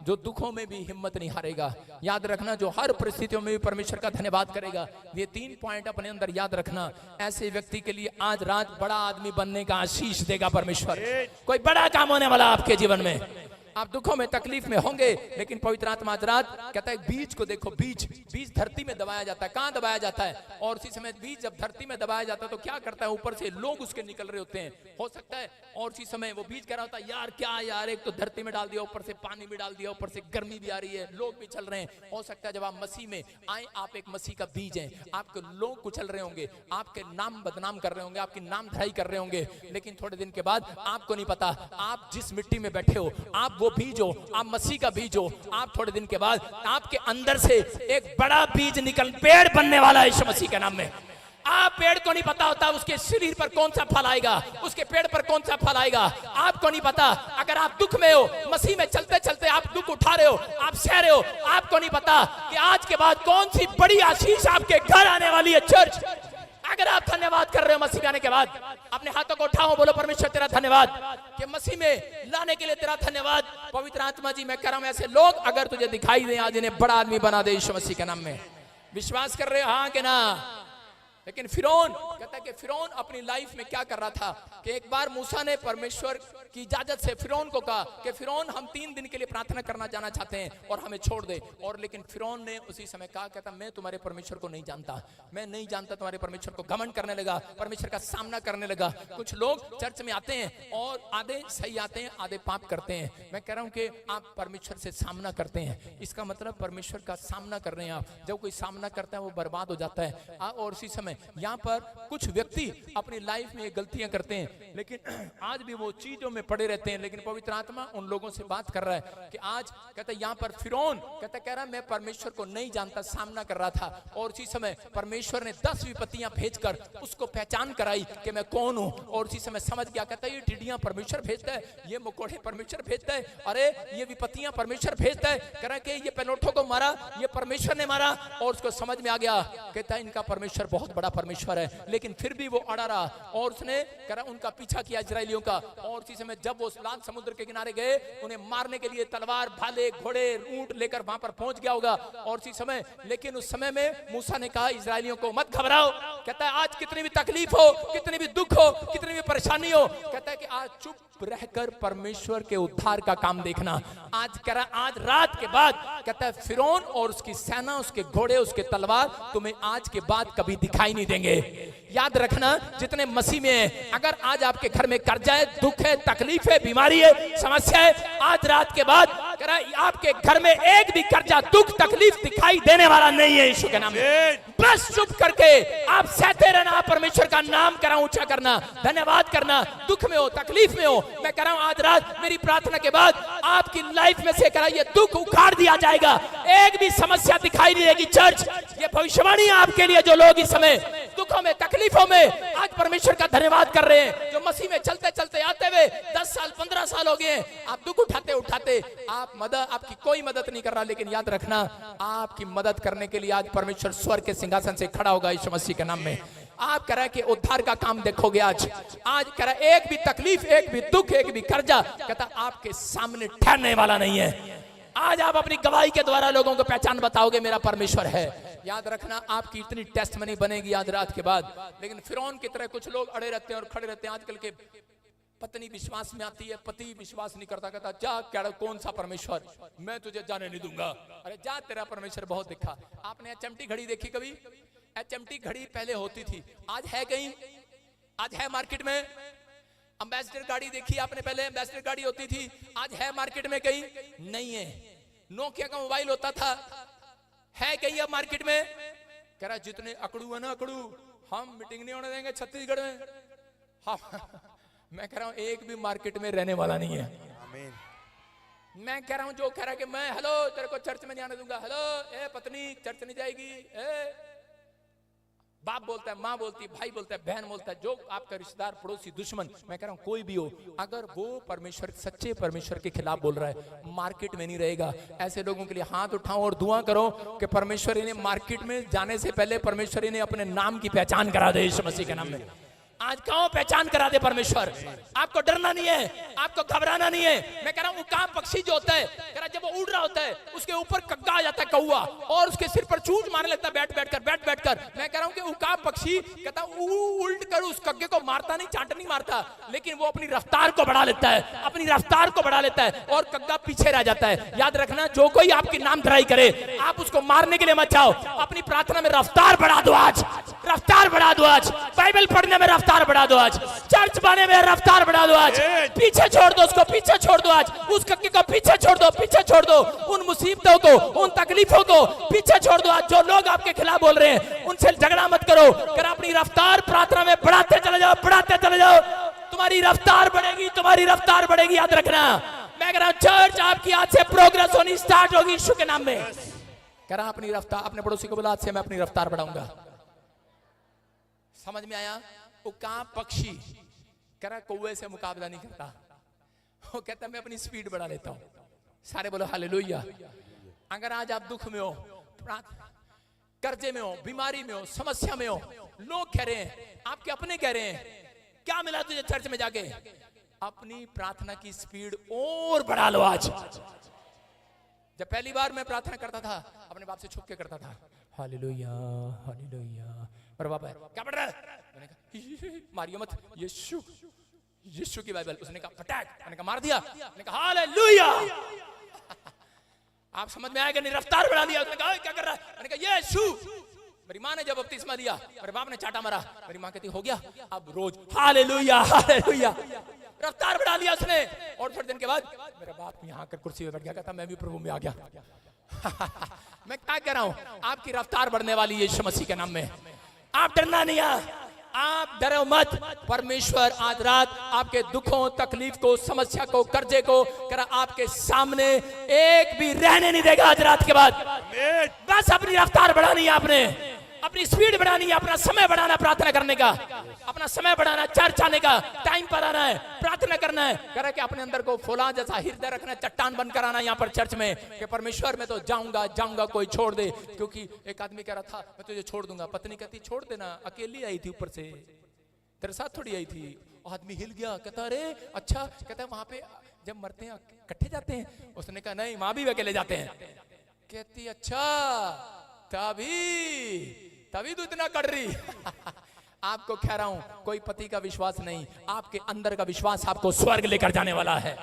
जो दुखों में भी हिम्मत नहीं हारेगा। याद रखना जो हर परिस्थितियों में भी परमेश्वर का धन्यवाद करेगा। ये 3 पॉइंट अपने अंदर याद रखना। ऐसे व्यक्ति के लिए आज रात बड़ा आदमी बनने का आशीष देगा परमेश्वर। कोई बड़ा काम होने वाला आपके जीवन में। आप दुखों में तकलीफ में होंगे, लेकिन पवित्र आत्मा आज रात कहता है बीज को देखो। बीज धरती में दबाया जाता है। कहां दबाया जाता है? और उसी समय बीज जब धरती में दबाया जाता है तो क्या करता है, ऊपर से लोग उसके निकल रहे होते हैं, हो सकता है। और उसी समय वो बीज कह रहा होता है यार क्या यार, एक तो धरती में डाल दिया, ऊपर से पानी भी डाल दिया, ऊपर से गर्मी भी आ रही है, लोग भी चल रहे हैं। हो सकता है जब आप मसीह में आए, आप एक मसीह का बीज हैं, आपके लोग कुचल रहे होंगे, आपके नाम बदनाम कर रहे होंगे, आपकी नाम धराई कर रहे होंगे, लेकिन थोड़े दिन के बाद आपको नहीं पता आप जिस मिट्टी में बैठे हो, आप वो बीज हो, आप मसीह का बीज हो। आप थोड़े दिन के बाद आपके अंदर से एक बड़ा बीज निकल पेड़ बनने वाला है यीशु मसीह के नाम में। आप पेड़ को नहीं पता होता उसके शरीर पर कौन सा फल आएगा, उसके पेड़ पर कौन सा फल आएगा, आपको नहीं पता। अगर आप दुख में हो, मसीह में चलते चलते आप दुख उठा रहे हो, आप सह रहे हो, आपको नहीं पता कि आज के बाद कौन सी बड़ी आशीष आपके घर आने वाली है। चर्च, अगर आप धन्यवाद कर रहे हो मसीह में आने के बाद, अपने हाथों को उठाओ, बोलो परमेश्वर तेरा धन्यवाद कि मसीह में लाने के लिए तेरा धन्यवाद। पवित्र आत्मा जी मैं कर रहा हूं ऐसे लोग अगर तुझे दिखाई दे, आज इन्हें बड़ा आदमी बना दे यीशु मसीह के नाम में। विश्वास कर रहे हो हाँ कि ना? लेकिन फिरौन कहता है कि फिरौन अपनी लाइफ में क्या कर रहा था कि एक बार मूसा ने परमेश्वर की इजाजत से फिरौन को कहा कि फिरौन हम 3 दिन के लिए प्रार्थना करना जाना चाहते हैं और हमें छोड़ दे। और लेकिन फिरौन ने उसी समय कहा, कहता मैं तुम्हारे परमेश्वर को नहीं जानता, मैं नहीं जानता तुम्हारे परमेश्वर को। घमंड करने लगा, परमेश्वर का सामना करने लगा। कुछ लोग चर्च में आते हैं और आधे सही आते हैं, आधे पाप करते हैं। मैं कह रहा हूं कि आप परमेश्वर से सामना करते हैं, इसका मतलब परमेश्वर का सामना कर रहे हैं आप। जब कोई सामना करता है वो बर्बाद हो जाता है। और उसी समय यहाँ पर कुछ व्यक्ति अपनी लाइफ में गलतियां करते हैं, लेकिन आज भी वो चीजों में पड़े रहते हैं। लेकिन पवित्र आत्मा उन लोगों से बात कर रहा है कि आज कहता है यहाँ पर फिरौन कह रहा है मैं परमेश्वर को नहीं जानता, सामना कर रहा था। और उसी समय परमेश्वर ने 10 विपत्तियां भेजकर उसको पहचान कराई कि मैं कौन हूं। और उसी समय समझ गया, कहता है ये टिड्डियां परमेश्वर भेजता है, ये मकोड़े परमेश्वर भेजता है, अरे ये विपत्तियां परमेश्वर भेजता है। कह रहा है कि ये पैलोठों को मारा, ये परमेश्वर ने मारा। और उसको समझ में आ गया, कहता है इनका परमेश्वर बहुत बड़ा परमेश्वर है। लेकिन फिर भी वो अड़ा रहा और उसने करा उनका पीछा किया इजरायलियों का। और उसी समय जब वो लाल समुद्र के किनारे गए, उन्हें मारने के लिए तलवार, भाले, घोड़े, ऊंट लेकर वहां पर पहुंच गया होगा। और उसी समय, लेकिन उस समय में मूसा ने कहा इजरायलियों को मत घबराओ। कहता है आज कितनी भी तकलीफ हो, कितनी भी दुख हो, कितनी भी परेशानी हो, कहता है कि आज रहकर परमेश्वर के उद्धार का काम देखना। आज रात के बाद कहता है फिरौन और उसकी सेना, उसके घोड़े, उसके तलवार तुम्हें आज के बाद कभी दिखाई नहीं देंगे। याद रखना जितने मसीह में है, अगर आज आपके घर में कर्जा है, दुख है, तकलीफ है, बीमारी है, समस्या है, आज रात के बाद आपके घर में एक भी कर्जा, दुख, तकलीफ दिखाई देने वाला नहीं है यीशु के नाम में। बस चुप करके आप सहते रहना, आप परमेश्वर का नाम करा ऊंचा करना, धन्यवाद करना। दुख में हो, तकलीफ में हो, मैं कह रहा हूं आज रात मेरी प्रार्थना के बाद आपकी लाइफ में से करा ये दुख उखाड़ दिया जाएगा, एक भी समस्या दिखाई नहीं देगी। चर्च, ये भविष्यवाणी है आपके लिए जो लोग इस समय दुखों में, तकलीफों में आज परमेश्वर का धन्यवाद कर रहे हैं, जो मसीह में चलते चलते आते हुए 10 साल 15 साल हो गए हैं, आप दुख उठाते उठाते आपकी कोई मदद नहीं कर रहा, लेकिन याद रखना आपकी मदद करने के लिए आज परमेश्वर स्वर्ग के सिंहासन से खड़ा होगा यीशु मसीह के नाम में। आप कह रहे हैं कि उद्धार का काम देखोगे आज कह रहा है एक भी तकलीफ, एक भी दुख, एक भी कर्जा कहता आपके सामने ठहरने वाला नहीं है। आज आप अपनी गवाही के द्वारा लोगों को पहचान बताओगे मेरा परमेश्वर है। याद रखना आपकी इतनी टेस्टमनी बनेगी आज रात के बाद। लेकिन फिरौन की तरह कुछ लोग अड़े रहते हैं और खड़े रहते हैं। आजकल के पत्नी विश्वास में आती है, पति विश्वास नहीं करता, कहता जा क्या कौन सा परमेश्वर, मैं तुझे जाने नहीं दूंगा। अरे जा, तेरा परमेश्वर बहुत दिखा। आपने एचएमटी घड़ी देखी कभी? एचएमटी घड़ी पहले होती थी, आज है कहीं? आज है मार्केट में? एम्बेसडर गाड़ी देखी आपने? पहले एम्बेसडर गाड़ी होती थी, आज है मार्केट में कहीं? नहीं है। नोकिया का मोबाइल होता था, है कहीं अब मार्केट में? कह रहा जितने अकड़ू है ना अकड़ू, हम मीटिंग नहीं होने देंगे छत्तीसगढ़ में। हाँ मैं कह रहा हूं एक भी मार्केट में रहने वाला नहीं है। आमीन। मैं कह रहा हूं जो कह रहा है कि मैं हेलो तेरे को चर्च में नहीं आने दूंगा, हेलो ए पत्नी चर्च नहीं जाएगी, ए बाप बोलता है, माँ बोलती है, भाई बोलता है, बहन बोलता है, जो आपका रिश्तेदार, पड़ोसी, दुश्मन, मैं कह रहा हूं कोई भी हो, अगर वो परमेश्वर, सच्चे परमेश्वर के खिलाफ बोल रहा है, मार्केट में नहीं रहेगा। ऐसे लोगों के लिए हाथ उठाओ और दुआ करो कि परमेश्वर इन्हें मार्केट में जाने से पहले परमेश्वर इन्हें अपने नाम की पहचान करा दे यीशु मसीह के नाम में। आज कौन पहचान करा दे परमेश्वर। आपको डरना नहीं है, आपको घबराना नहीं है। मैं कह रहा हूं उकाब पक्षी जो होता है, कह रहा जब वो उड़ रहा होता है उसके ऊपर कग्गा आ जाता है, कौवा, और उसके सिर पर चूंच मारने लगता है बैठ बैठ कर। मैं कह रहा हूं कि उकाब पक्षी कहता उल्ट कर उस कग्गे को मारता नहीं, चांट नहीं मारता, लेकिन वो अपनी रफ्तार को बढ़ा लेता है, अपनी रफ्तार को बढ़ा लेता है और कग्गा पीछे रह जाता है। याद रखना जो कोई आपकी नाम धराई करे, आप उसको मारने के लिए मत जाओ, अपनी प्रार्थना में रफ्तार बढ़ा दो। आज रफ्तार बढ़ा दो, आज बाइबल पढ़ने में रफ्तार बढ़ा दो, आज चर्च बने में रफ्तार बढ़ा दो, आज पीछे छोड़ दो उसको, पीछे छोड़ दो, आज उस कक्के को पीछे छोड़ दो, पीछे छोड़ दो, उन मुसीबतों को, उन तकलीफों को पीछे छोड़ दो। आज जो लोग आपके खिलाफ बोल रहे हैं उनसे झगड़ा मत करो, कर अपनी रफ्तार प्रार्थना में बढ़ाते चले जाओ, बढ़ाते चले जाओ, तुम्हारी रफ्तार बढ़ेगी, तुम्हारी रफ्तार बढ़ेगी। याद रखना मैं कह रहा हूं चर्च आपकी आज से प्रोग्रेस होनी स्टार्ट होगी यीशु के नाम में। कह रहा अपनी रफ्तार, अपने पड़ोसी को बोला आज से मैं अपनी रफ्तार बढ़ाऊंगा। समझ में आया? उकाब पक्षी कह रहा कौवे से मुकाबला नहीं करता, वो कहता मैं अपनी स्पीड बढ़ा लेता हूं। सारे बोलो हालेलुया। अगर आज आप दुख में हो, कर्जे में हो, बीमारी में हो, समस्या में हो, लोग कह रहे हैं, आपके अपने कह रहे हैं क्या मिला तुझे चर्च में जाके, अपनी प्रार्थना की स्पीड और बढ़ा लो। आज जब पहली बार मैं प्रार्थना करता था अपने बाप से छुप के करता था, हालेलुया हालेलुया, पर बाबा क्या पढ़ रहा है? मैंने कहा मारियो मत, यीशु यीशु की बाइबल। उसने कहा फटाक, मैंने कहा मार दिया, मैंने कहा हालेलुया। आप समझ में आएगा नहीं, रफ्तार बढ़ा दिया। उसने कहा क्या कर रहा है? मैंने कहा यीशु। मेरी माँ ने जब बपतिस्मा दिया, मेरे बाप ने चाटा मारा, मेरी माँ कहती हो गया अब रोज हालेलुया हालेलुया, रफ्तार बढ़ा दिया उसने। और थोड़े दिन के बाद मेरा बाप यहाँ आकर कुर्सी पे बैठ गया, कहता मैं भी प्रभु में आ गया। मैं क्या कह रहा हूं, आपकी रफ्तार बढ़ने वाली है यीशु मसीह के नाम में। आप डरना नहीं है, आप डरो मत। परमेश्वर आज रात आपके दुखों, तकलीफ को, समस्या को, कर्जे को करा आपके सामने एक भी रहने नहीं देगा आज रात के बाद। बस अपनी रफ्तार बढ़ानी है, आपने अपनी स्पीड बढ़ानी है, अपना समय बढ़ाना प्रार्थना करने का, अपना समय बढ़ाना, चर्च आने का, टाइम पर आना है, प्रार्थना करना है। कह रहा कि अपने अंदर को फौलाद जैसा हृदय रखना, चट्टान बनकर आना यहाँ पर चर्च में कि परमेश्वर मैं तो जाऊंगा जाऊंगा, कोई छोड़ दे। क्योंकि एक आदमी कह रहा था मैं तुझे छोड़ दूंगा, पत्नी कहती छोड़ देना, अकेली आई थी, ऊपर से तेरे साथ थोड़ी आई थी। आदमी हिल गया, कहता अरे अच्छा, कहता वहां पे जब मरते हैं इकट्ठे जाते हैं। उसने कहा नहीं, माँ भी अकेले जाते हैं। कहती अच्छा तभी तू इतना कर रही। आपको कह रहा हूं, कोई पति का विश्वास नहीं, आपके अंदर का विश्वास आपको स्वर्ग लेकर जाने वाला है।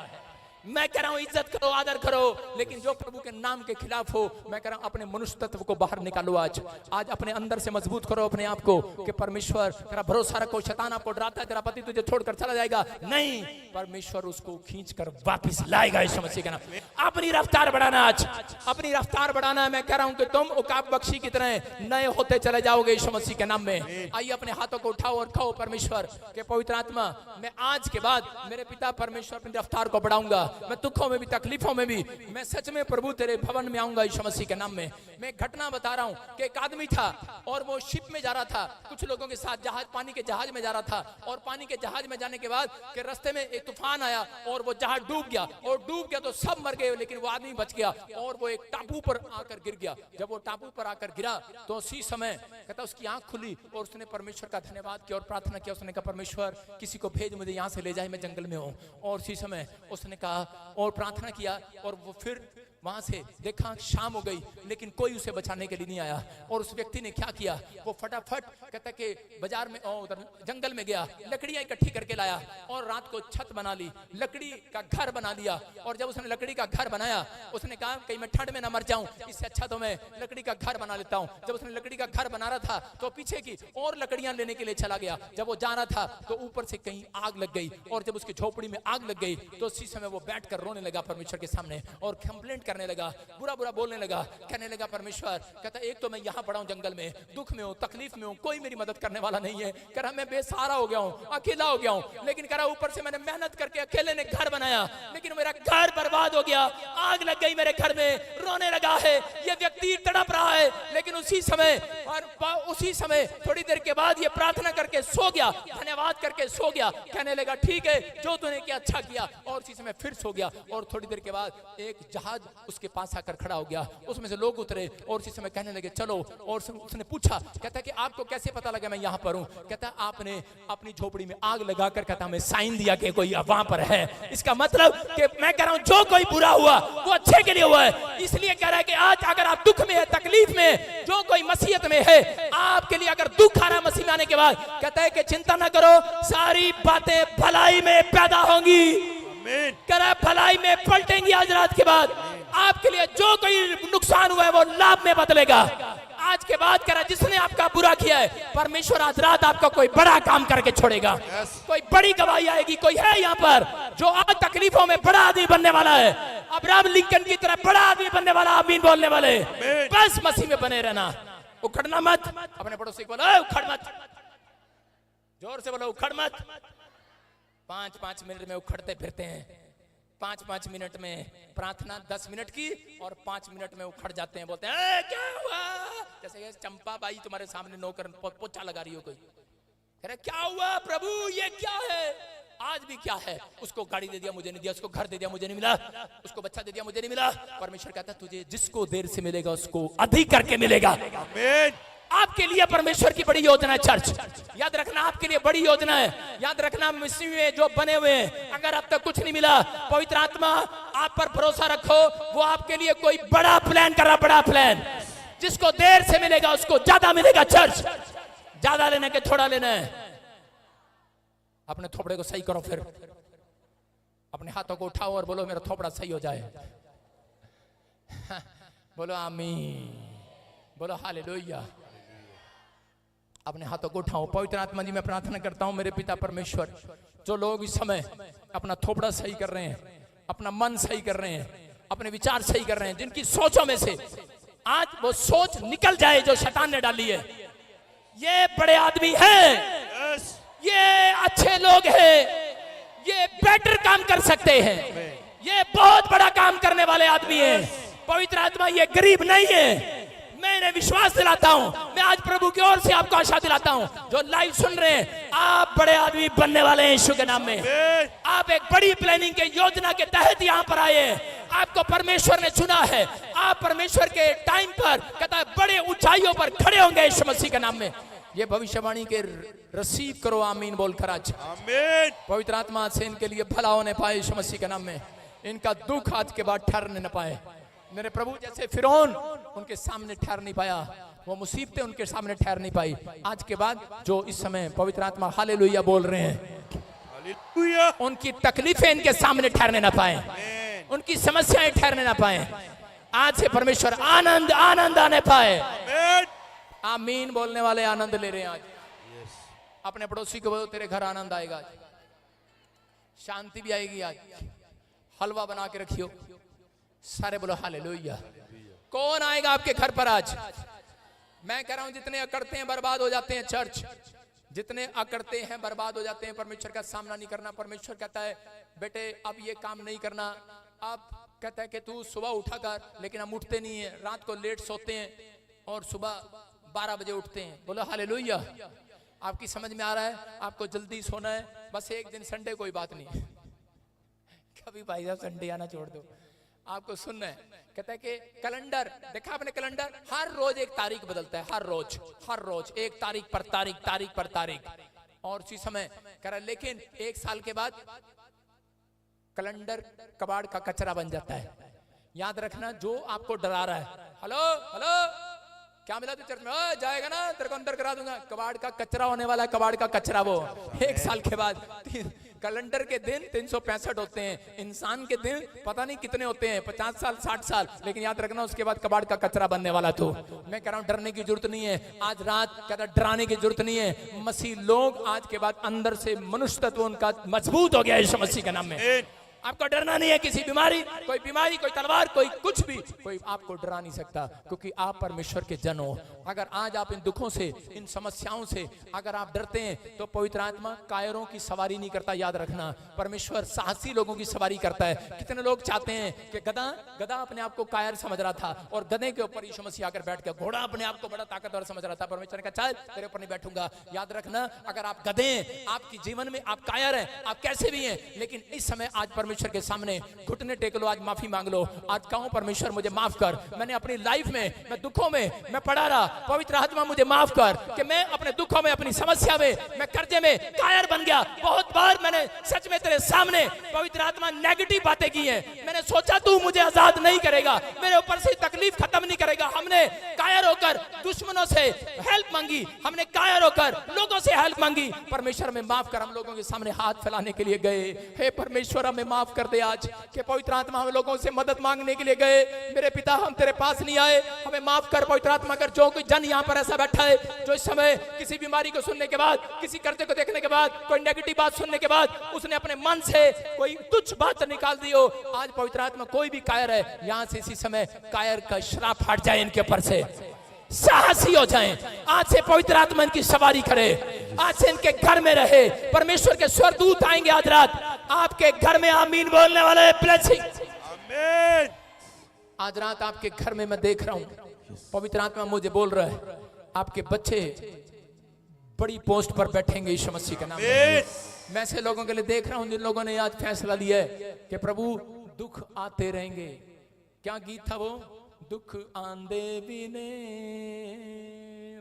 मैं कह रहा हूं इज्जत करो, आदर करो, लेकिन जो प्रभु के नाम के खिलाफ हो, मैं कह रहा हूं अपने मनुष्य तत्व को बाहर निकालो। आज अपने अंदर से मजबूत करो अपने आप को कि परमेश्वर, तेरा भरोसा रखो। शैतान आपको डराता है तेरा पति तुझे छोड़कर चला जाएगा, नहीं, परमेश्वर उसको खींचकर वापस लाएगा यीशु मसीह के नाम। अपनी रफ्तार बढ़ाना, आज अपनी रफ्तार बढ़ाना है। मैं कह रहा हूं कि तुम उकाब बख्शी की तरह नए होते चले जाओगे यीशु मसीह के नाम में। आइए अपने हाथों को उठाओ और कहो परमेश्वर के पवित्र आत्मा, मैं आज के बाद मेरे पिता परमेश्वर अपनी रफ्तार को बढ़ाऊंगा। मैं दुखों में भी, तकलीफों में भी, मैं सच में प्रभु तेरे भवन में आऊंगा यीशु मसीह के नाम में। मैं एक घटना बता रहा हूं कि एक आदमी था और वो शिप में जा रहा था कुछ लोगों के साथ, जहाज, पानी के जहाज में जा रहा था। और पानी के जहाज में जाने के बाद के रास्ते में एक तूफान आया और वो जहाज डूब गया। और डूब गया तो सब मर गए, लेकिन वो आदमी बच गया और वो एक टापू पर आकर गिर गया। जब वो टापू पर आकर गिरा तो उसी समय कहता उसकी आंख खुली और उसने परमेश्वर का धन्यवाद किया और प्रार्थना किया। उसने कहा परमेश्वर किसी को भेज, मुझे यहाँ से ले जाए, मैं जंगल में हूँ। और उसी समय उसने कहा और प्रार्थना किया और वो फिर वहां से देखा शाम हो गई, लेकिन कोई उसे बचाने के लिए नहीं आया। और उस व्यक्ति ने क्या किया, वो फटाफट कहता कि बाजार में उधर जंगल में गया, लकड़ियां इकट्ठी करके लाया और रात को छत बना ली, लकड़ी का घर बना लिया। और जब उसने लकड़ी का घर बनाया, उसने कहा कहीं मैं ठंड में ना मर जाऊं, इससे अच्छा तो मैं लकड़ी का घर बना लेता हूं। जब उसने लकड़ी का घर बना रहा था तो पीछे की और लकड़ियां लेने के लिए चला गया। जब वो जा रहा था तो ऊपर से कहीं आग लग गई और जब उसकी झोपड़ी में आग लग गई तो उसी समय वो बैठकर रोने लगा परमेश्वर के सामने और कंप्लेंट करने लगा, बुरा बुरा बोलने लगा, कहने लगा परमेश्वर, कहता एक तो मैं यहाँ पड़ा हूँ जंगल में, दुख में हूँ, तकलीफ में हूँ, कोई मेरी मदद करने वाला नहीं है। कह रहा मैं बेसहारा हो गया हूँ, अकेला हो गया हूँ, लेकिन कह रहा ऊपर से मैंने मेहनत करके अकेले ने घर बनाया, लेकिन मेरा घर बर्बाद हो गया, आग लग गई मेरे घर में, रोने लगा है। ये व्यक्ति तड़प रहा है, लेकिन उसी समय थोड़ी देर के बाद ये प्रार्थना करके सो गया, धन्यवाद करके सो गया, कहने लगा ठीक है जो तूने किया अच्छा किया। और उसी समय फिर सो गया। और थोड़ी देर के बाद एक जहाज उसके पास आकर खड़ा हो गया, उसमें से लोग उतरे और उसी समय कहने लगे चलो। और उसने पूछा, कहता कि आपको कैसे पता लगा मैं यहाँ पर हूँ? कहता आपने अपनी झोपड़ी में आग लगाकर, कहता मैं साइन दिया कि कोई वहां पर है। इसका मतलब कि मैं कह रहा हूँ जो कोई बुरा हुआ वो अच्छे के लिए हुआ है। इसलिए कह रहा है कि आज अगर आप दुख में है, तकलीफ में, जो कोई मसीहत में है, आपके लिए अगर दुख आ रहा मसीह में आने के बाद, कहता है कि चिंता ना करो, सारी बातें भलाई में पैदा होंगी, करा भलाई में पलटेंगी। आज रात के बाद आपके लिए जो कोई नुकसान हुआ है वो लाभ में बदलेगा। आज के बाद करा जिसने आपका बुरा किया है, परमेश्वर आज रात आपका कोई बड़ा काम करके छोड़ेगा। कोई बड़ी गवाही आएगी। कोई है यहाँ पर जो आज तकलीफों में बड़ा आदमी बनने वाला है, अब्राहम लिंकन की तरह बड़ा आदमी बनने वाला, आमीन बोलने वाले। बस मसीह में बने रहना, उखड़ना मत। अपने पड़ोसी को बोलो उखड़ मत, जोर से बोलो उखड़ मत। 5-5 मिनट में उखड़ते फिरते हैं, 5-5 मिनट में प्रार्थना 10 मिनट की और 5 मिनट में उखड़ जाते हैं, बोलते हैं क्या हुआ? जैसे चंपा बाई तुम्हारे सामने नौकर पोछा लगा रही हो, कोई कह रहा क्या हुआ प्रभु, ये क्या है? आज भी क्या है? उसको गाड़ी दे दिया मुझे नहीं दिया, उसको घर दे दिया मुझे नहीं मिला, उसको बच्चा दे दिया मुझे नहीं मिला। परमेश्वर कहता तुझे जिसको देर से मिलेगा उसको अधिक करके मिलेगा। आमीन। आपके लिए परमेश्वर की बड़ी योजना है चर्च, याद रखना आपके लिए बड़ी योजना है। याद रखना मसीह में जो बने हुए हैं, अगर अब तक कुछ नहीं मिला, पवित्र आत्मा आप पर भरोसा रखो, वो आपके लिए कोई बड़ा प्लान कर रहा, बड़ा प्लान। जिसको देर से मिलेगा उसको ज्यादा मिलेगा। चर्च ज्यादा लेने के थोड़ा लेना है। अपने थोपड़े को सही करो, फिर अपने हाथों को उठाओ और बोलो मेरा थोपड़ा सही हो जाए। बोलो आमीन, बोलो हालेलुया। अपने हाथों को उठाओ। पवित्र आत्मा जी मैं प्रार्थना करता हूं मेरे पिता परमेश्वर, जो लोग इस समय अपना थोपड़ा सही कर रहे हैं, अपना मन सही कर रहे हैं, अपने विचार सही कर रहे हैं, जिनकी सोचों में से आज वो सोच निकल जाए जो शैतान ने डाली है। ये बड़े आदमी हैं, ये अच्छे लोग हैं, ये बेटर काम कर सकते हैं, ये बहुत बड़ा काम करने वाले आदमी हैं। पवित्र आत्मा ये गरीब नहीं है। मैं इन्हें विश्वास दिलाता हूं, मैं आज प्रभु की ओर से आपको आशा दिलाता हूं, जो लाइव सुन रहे हैं, आप बड़े आदमी बनने वाले हैं यीशु के नाम में। आप एक बड़ी प्लानिंग के योजना के तहत यहाँ पर आए हैं। आपको परमेश्वर ने चुना है। आप परमेश्वर के टाइम पर कहता है बड़े ऊंचाइयों पर खड़े होंगे यीशु मसीह के नाम में। ये भविष्यवाणी के रिसीव करो, आमीन बोलकर आज। आमीन। पवित्र आत्मा से इनके लिए भला होने पाए यीशु मसीह के नाम में। इनका दुख आज के बाद ठहरने न पाए। मेरे प्रभु जैसे फिरौन उनके सामने ठहर नहीं पाया, वो मुसीबतें उनके सामने ठहर नहीं पाई। आज के बाद जो इस समय पवित्र आत्मा हालेलुया बोल रहे हैं, हालेलुया, उनकी तकलीफें इनके सामने ठहरने ना पाए, आमेन, उनकी समस्याएं ठहरने ना पाए। आज से परमेश्वर आनंद आनंद आने पाए। आमेन, आमीन बोलने वाले आनंद ले रहे हैं आज। अपने पड़ोसी को बोलो तेरे घर आनंद आएगा, शांति भी आएगी आज। हलवा बना के रखियो, सारे बोलो हालेलुया। कौन आएगा आपके घर पर आज? मैं कह रहा हूं जितने अकड़ते हैं बर्बाद हो जाते हैं चर्च, जितने अकड़ते हैं बर्बाद हो जाते हैं। परमेश्वर का सामना नहीं करना। परमेश्वर कहता है बेटे अब ये काम नहीं करना। अब कहता है कि तू सुबह उठा कर, लेकिन हम उठते नहीं है, रात को लेट सोते हैं और सुबह 12 बजे उठते हैं। बोलो हालेलुया। आपकी समझ में आ रहा है? आपको जल्दी सोना है, बस एक दिन संडे कोई बात नहीं, कभी भाई साहब संडे आना छोड़ दो, आपको सुनना है। कहता है कि कैलेंडर देखा आपने, कैलेंडर हर रोज एक तारीख बदलता है, हर रोज एक तारीख पर तारीख। और उसी समय कह रहा है, लेकिन एक साल के बाद कैलेंडर कबाड़ का कचरा बन जाता है। याद रखना, जो आपको डरा रहा है, हेलो क्या मिला तू चर्च में, जाएगा ना तेरे को अंदर करा दूंगा, कबाड़ का कचरा होने वाला है, कबाड़ का कचरा। वो एक साल के बाद कैलेंडर के दिन 365 होते हैं, इंसान के दिन पता नहीं कितने होते हैं, 50 साल 60 साल, लेकिन याद रखना उसके बाद कबाड़ का कचरा बनने वाला। तो मैं कह रहा हूं डरने की जरूरत नहीं है आज रात, कहता डराने की जरूरत नहीं है। मसीह लोग आज के बाद अंदर से मनुष्य तत्व उनका मजबूत हो गया यीशु मसीह के नाम में। आपको डरना नहीं है किसी बीमारी, कोई तलवार, कोई कुछ भी, कोई आपको डरा नहीं सकता, क्योंकि आप परमेश्वर के जन हो। अगर आज आप इन दुखों से, इन समस्याओं से अगर आप डरते हैं, तो पवित्र आत्मा कायरों की सवारी नहीं करता। याद रखना, परमेश्वर साहसी लोगों की सवारी करता है। कितने लोग चाहते हैं कि गधा अपने आप को कायर समझ रहा था, और गधे के ऊपर यीशु मसीह आकर बैठ गया। घोड़ा अपने आप को बड़ा ताकतवर समझ रहा था, परमेश्वर ने कहा चल तेरे ऊपर नहीं बैठूंगा। याद रखना, अगर आप गधे हैं, आपकी जीवन में आप कायर हैं, आप कैसे भी हैं, लेकिन इस समय आज परमेश्वर के सामने घुटने टेक लो, आज माफी मांग लो। आज कहो परमेश्वर मुझे माफ कर, मैंने अपनी लाइफ में, मैं दुखों में मैं पड़ा रहा, पवित्र आत्मा मुझे माफ कर कि मैं अपने दुखों में, अपनी समस्या में, मैं कर्जे में कायर बन गया। बहुत बार मैंने सच में तेरे सामने पवित्र आत्मा नेगेटिव बातें की हैं। मैंने सोचा तू मुझे आजाद नहीं करेगा, मेरे ऊपर से तकलीफ खत्म नहीं करेगा। हमने कायर होकर दुश्मनों से हेल्प मांगी, हमने कायर होकर लोगों से हेल्प मांगी। परमेश्वर में माफ कर, हम लोगों के सामने हाथ फैलाने के लिए गए, हे परमेश्वर हमें माफ कर दे। आज के पवित्र आत्मा हम लोगों से मदद मांगने के लिए गए, मेरे पिता हम तेरे पास नहीं आए, हमें माफ कर पवित्र आत्मा। कर जो कोई जन यहाँ पर ऐसा बैठा है जो इस समय किसी बीमारी को सुनने के बाद, किसी कर्जे को देखने के बाद, कोई नेगेटिव बात सुनने के बाद उसने अपने मन से कोई तुच्छ बात निकाल दी हो, आज पवित्र आत्मा कोई भी कायर है यहाँ से इसी समय कायर का श्राप हट जाए इनके ऊपर से, साहसी हो जाएं। आज से पवित्र आत्मा इनकी सवारी करे, आज से इनके घर में रहे। परमेश्वर के स्वर्गदूत आएंगे आज रात आपके घर में, आमीन बोलने वाले ब्लेसिंग, आमेन। आज रात आपके घर में मैं देख रहा हूं पवित्र आत्मा मुझे बोल रहा है, आपके बच्चे बड़ी पोस्ट पर बैठेंगे यीशु मसीह के नाम में। मैं ऐसे लोगों के लिए देख रहा हूं जिन लोगों ने आज फैसला लिया है कि प्रभु दुख आते रहेंगे। क्या गीत था वो, दुख आंदे भी ने,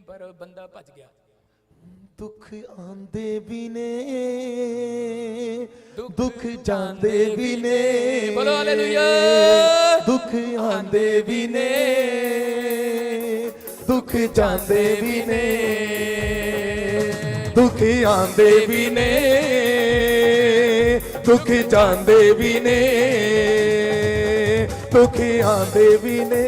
पर बंदा बच गया। दुख आंदे भी ने, दुख जांदे भी ने, बोलो हालेलुया। दुख आंदे भी ने, दुख जांदे भी ने, दुख आंदे भी ने, दुख जांदे भी ने, दुख आंदे भी ने।